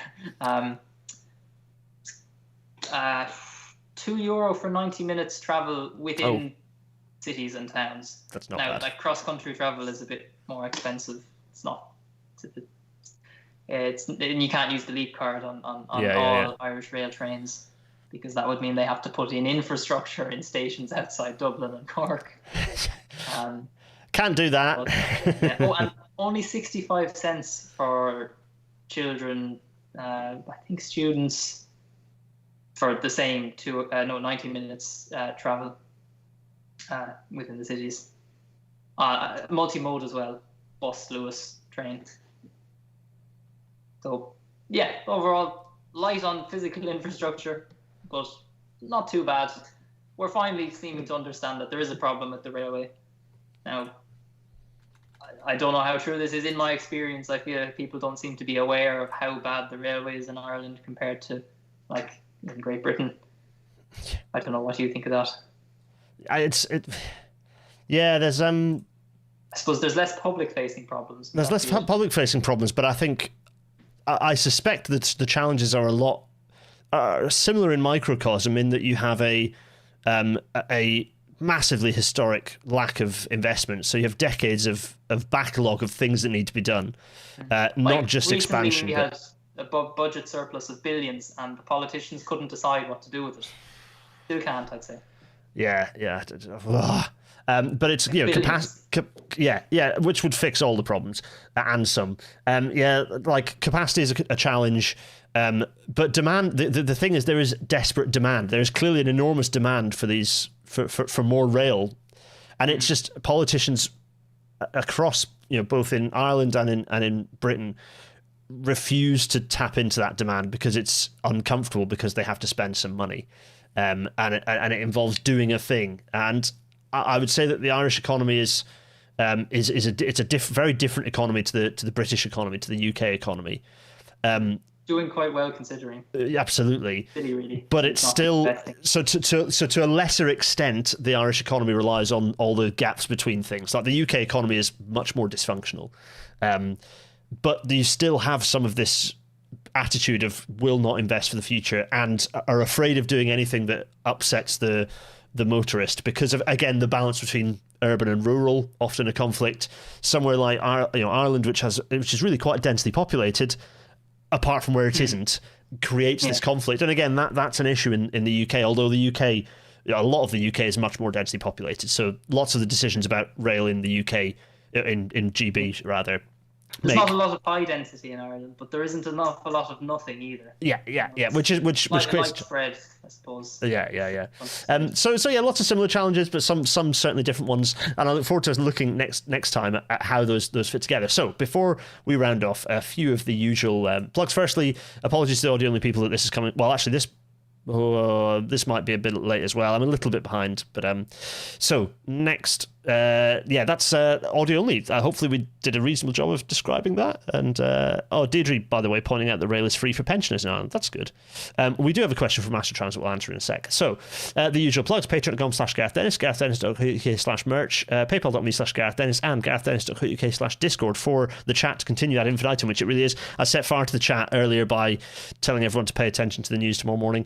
€2 for 90 minutes travel within cities and towns. That's not now, bad. Like cross-country travel is a bit more expensive. It's not. And you can't use the Leap card on all Irish rail trains, because that would mean they have to put in infrastructure in stations outside Dublin and Cork. Can't do that. But, yeah. And only 65 cents for children. I think students for the same 90 minutes travel within the cities. Multi-mode as well, bus, Lewis, train. So, yeah, overall, light on physical infrastructure, but not too bad. We're finally seeming to understand that there is a problem with the railway. Now, I don't know how true this is. In my experience, I feel people don't seem to be aware of how bad the railway is in Ireland compared to, like, in Great Britain. I don't know. What do you think of that? There's I suppose there's less public-facing problems. There's less public-facing problems, but I think I suspect that the challenges are a lot similar in microcosm, in that you have a massively historic lack of investment. So you have decades of backlog of things that need to be done, not just expansion. We had a budget surplus of billions, and the politicians couldn't decide what to do with it. Still can't, I'd say. Yeah. But it's capacity, which would fix all the problems and some. Like capacity is a challenge, but demand. The thing is, there is desperate demand. There is clearly an enormous demand for these for more rail, and it's just politicians across both in Ireland and in Britain refuse to tap into that demand because it's uncomfortable, because they have to spend some money, and it involves doing a thing. And I would say that the Irish economy is a very different economy to the British economy, to the UK economy. Doing quite well considering. Absolutely. Really. But it's still so to a lesser extent, the Irish economy relies on all the gaps between things. Like the UK economy is much more dysfunctional, but you still have some of this attitude of will not invest for the future and are afraid of doing anything that upsets the motorist, because of, again, the balance between urban and rural, often a conflict. Somewhere like Ireland, which is really quite densely populated, apart from where it isn't, creates this conflict. And again, that's an issue in the UK, although the UK, a lot of the UK is much more densely populated. So lots of the decisions about rail in the UK, in GB rather, there's not a lot of high density in Ireland, but there isn't a lot of nothing either. Yeah. Which creates spread, I suppose. Yeah. So lots of similar challenges, but some certainly different ones. And I look forward to looking next time at how those fit together. So before we round off, a few of the usual plugs. Firstly, apologies to the audio only people that this is coming. Well, actually, this might be a bit late as well. I'm a little bit behind, but so next, that's audio only. Hopefully we did a reasonable job of describing that. And Deirdre, by the way, pointing out that rail is free for pensioners in Ireland. That's good. We do have a question from Master Transit we'll answer in a sec. So the usual plugs: patreon.com/GarethDennis, GarethDennis.co.uk/merch, paypal.me/GarethDennis, and GarethDennis.co.uk/Discord for the chat to continue that infinitum, which it really is. I set fire to the chat earlier by telling everyone to pay attention to the news tomorrow morning.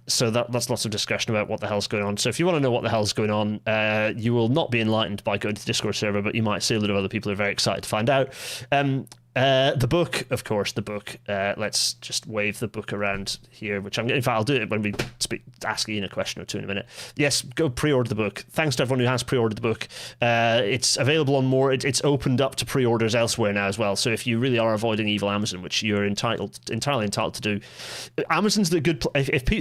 So that's lots of discussion about what the hell's going on. So if you want to know what the hell's going on, you will not be enlightened by going to the Discord server, but you might see a lot of other people who are very excited to find out. The book, of course, let's just wave the book around here, which I'll do it when we ask Ian a question or two in a minute. Yes, go pre-order the book. Thanks to everyone who has pre-ordered the book. It's available on more. It's opened up to pre-orders elsewhere now as well. So if you really are avoiding evil Amazon, which you're entirely entitled to do, Amazon's the good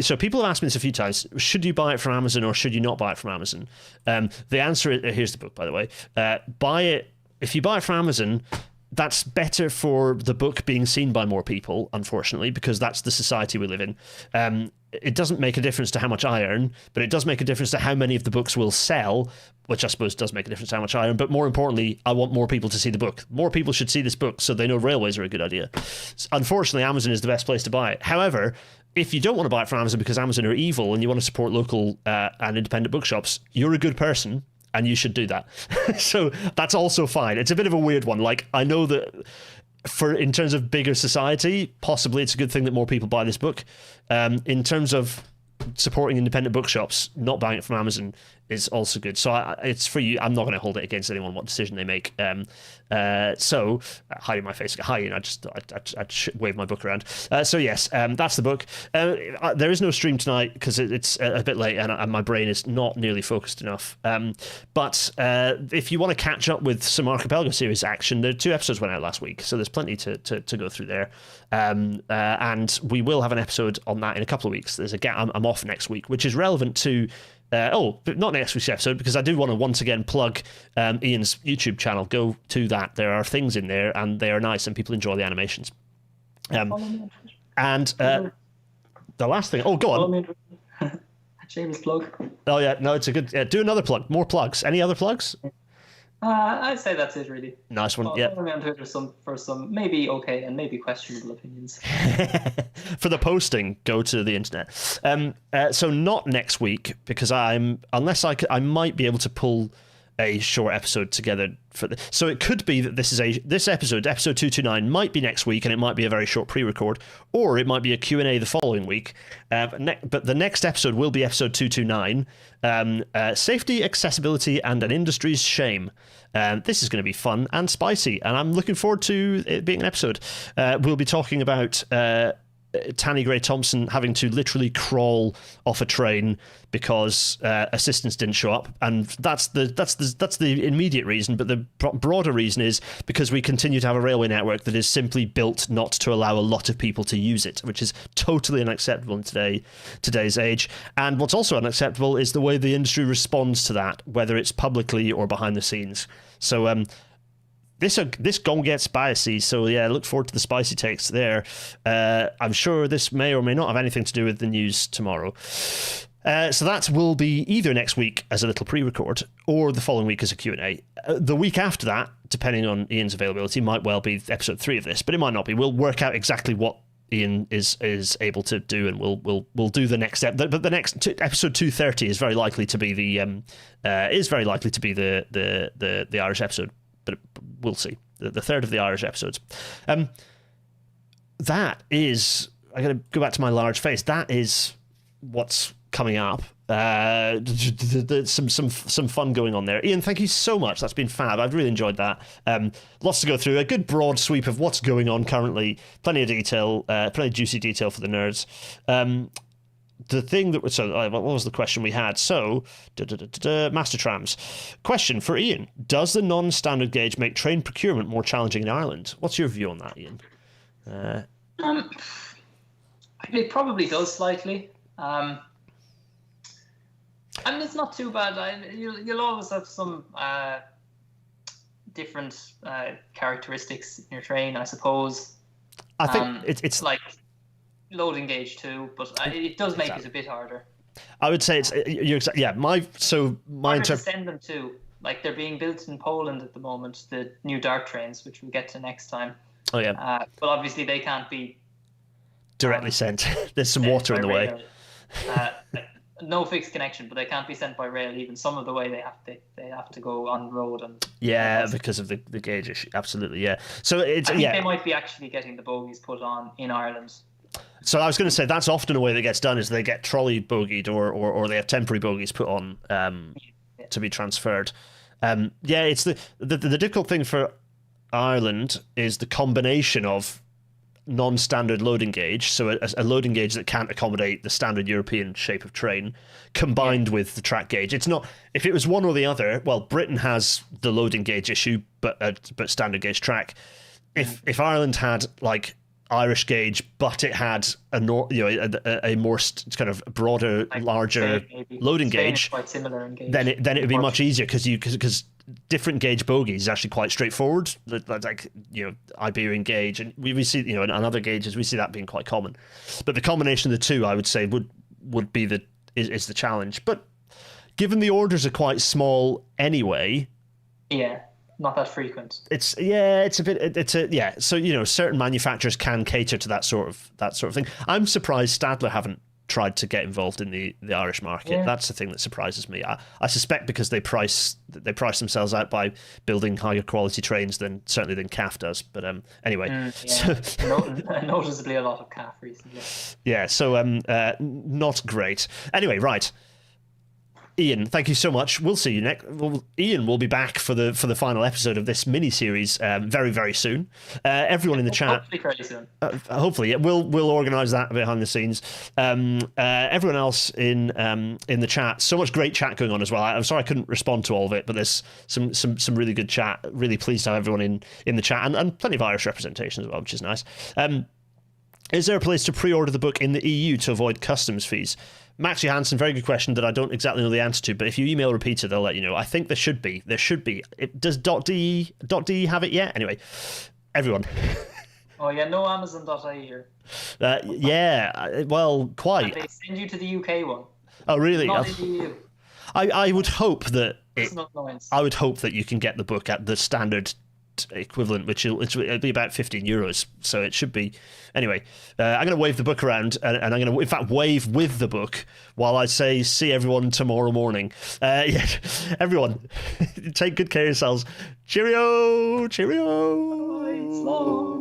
so people have asked me this a few times: should you buy it from Amazon or should you not buy it from Amazon? The answer is, here's the book, by the way. Buy it if you buy it from Amazon, that's better for the book being seen by more people, unfortunately, because that's the society we live in. It doesn't make a difference to how much I earn, but it does make a difference to how many of the books will sell, which I suppose does make a difference to how much I earn. But more importantly, I want more people to see the book. More people should see this book so they know railways are a good idea. Unfortunately, Amazon is the best place to buy it. However, if you don't want to buy it from Amazon because Amazon are evil and you want to support local and independent bookshops, you're a good person and you should do that. So that's also fine. It's a bit of a weird one. Like, I know that in terms of bigger society, possibly it's a good thing that more people buy this book. In terms of supporting independent bookshops, not buying it from Amazon is also good. So it's for you. I'm not going to hold it against anyone what decision they make. So hiding my face, hiding. I'd wave my book around. So yes, that's the book. There is no stream tonight because it's a bit late and my brain is not nearly focused enough. But if you want to catch up with some Archipelago series action, the 2 episodes went out last week, so there's plenty to go through there. And we will have an episode on that in a couple of weeks. There's a gap. I'm off next week, which is relevant to. But not next week's episode, because I do want to once again plug Ian's YouTube channel. Go to that. There are things in there, and they are nice, and people enjoy the animations. And the last thing. Oh, go on. Shameless plug. Oh yeah, no, it's a good. Do another plug. More plugs. Any other plugs? I'd say that's it, really. Nice one. Yeah. Follow me on Twitter for some maybe okay and maybe questionable opinions. For the posting, go to the internet. So not next week, because I might be able to pull a short episode together for so it could be that this episode 229 might be next week, and it might be a very short pre-record, or it might be a Q&A the following week. But the next episode will be episode 229, Safety, Accessibility, and an Industry's Shame. This is going to be fun and spicy, and I'm looking forward to it being an episode. We'll be talking about Tanny Gray Thompson having to literally crawl off a train because assistance didn't show up, and that's the immediate reason. But the broader reason is because we continue to have a railway network that is simply built not to allow a lot of people to use it, which is totally unacceptable in today's age. And what's also unacceptable is the way the industry responds to that, whether it's publicly or behind the scenes. So This gonna get spicy, so yeah, look forward to the spicy takes there. I'm sure this may or may not have anything to do with the news tomorrow. So that will be either next week as a little pre-record or the following week as a Q&A. The week after that, depending on Ian's availability, might well be episode 3 of this, but it might not be. We'll work out exactly what Ian is able to do, and we'll do the next step. But the next episode 230 is very likely to be the Irish episode. But we'll see. The third of the Irish episodes. That is. I'm going to go back to my large face. That is what's coming up. Some fun going on there. Ian, thank you so much. That's been fab. I've really enjoyed that. Lots to go through. A good broad sweep of what's going on currently. Plenty of detail. Plenty of juicy detail for the nerds. The thing that what was the question we had? So, Master Trams. Question for Ian: does the non-standard gauge make train procurement more challenging in Ireland? What's your view on that, Ian? It probably does slightly. I mean, it's not too bad. You'll always have some different characteristics in your train, I suppose. I think it's like loading gauge too, but it does make it a bit harder. I would say it's my to send them to, like, they're being built in Poland at the moment, the new dark trains, which we'll get to next time. Oh yeah. But obviously they can't be directly sent. There's some water in the way. No fixed connection, but they can't be sent by rail. Even some of the way they have to go on road and because of the gauge issue. Absolutely, yeah. So I think they might be actually getting the bogies put on in Ireland. So I was going to say that's often a way that gets done is they get trolley bogeyed or they have temporary bogies put on to be transferred. It's the difficult thing for Ireland is the combination of non-standard loading gauge, so a loading gauge that can't accommodate the standard European shape of train, combined with the track gauge. It's not, if it was one or the other. Well, Britain has the loading gauge issue, but standard gauge track. If Ireland had like Irish gauge, but it had a more kind of broader, larger loading gauge, quite similar in gauge, then it would be much easier because different gauge bogies is actually quite straightforward. Like, you know, Iberian gauge, and we see, you know, in other gauges we see that being quite common. But the combination of the two, I would say, would be is the challenge. But given the orders are quite small anyway, yeah, not that frequent. So, you know, certain manufacturers can cater to that sort of thing. I'm surprised Stadler haven't tried to get involved in the Irish market. Yeah. That's the thing that surprises me. I suspect because they price themselves out by building higher quality trains than CAF does. But anyway, noticeably a lot of CAF recently. Yeah, so not great. Anyway, right. Ian, thank you so much. We'll see you next. Ian will be back for the final episode of this mini series very, very soon. Everyone in the chat, hopefully pretty soon. Hopefully, we'll organise that behind the scenes. Everyone else in the chat, so much great chat going on as well. I'm sorry I couldn't respond to all of it, but there's some really good chat. Really pleased to have everyone in the chat, and plenty of Irish representation as well, which is nice. Is there a place to pre-order the book in the EU to avoid customs fees? Max Johansson, very good question that I don't exactly know the answer to, but if you email Repeater, they'll let you know. I think there should be. Does .de have it yet? Anyway, everyone. Oh yeah, no Amazon.ie here. Yeah, well, quite. And they send you to the UK one. Oh really? Not in the EU. I would hope that I would hope that you can get the book at the standard equivalent, which it'll be about €15, so it should be. Anyway, I'm going to wave the book around, and I'm going to, in fact, wave with the book while I say see everyone tomorrow morning. Yeah, everyone, take good care of yourselves. Cheerio. Bye.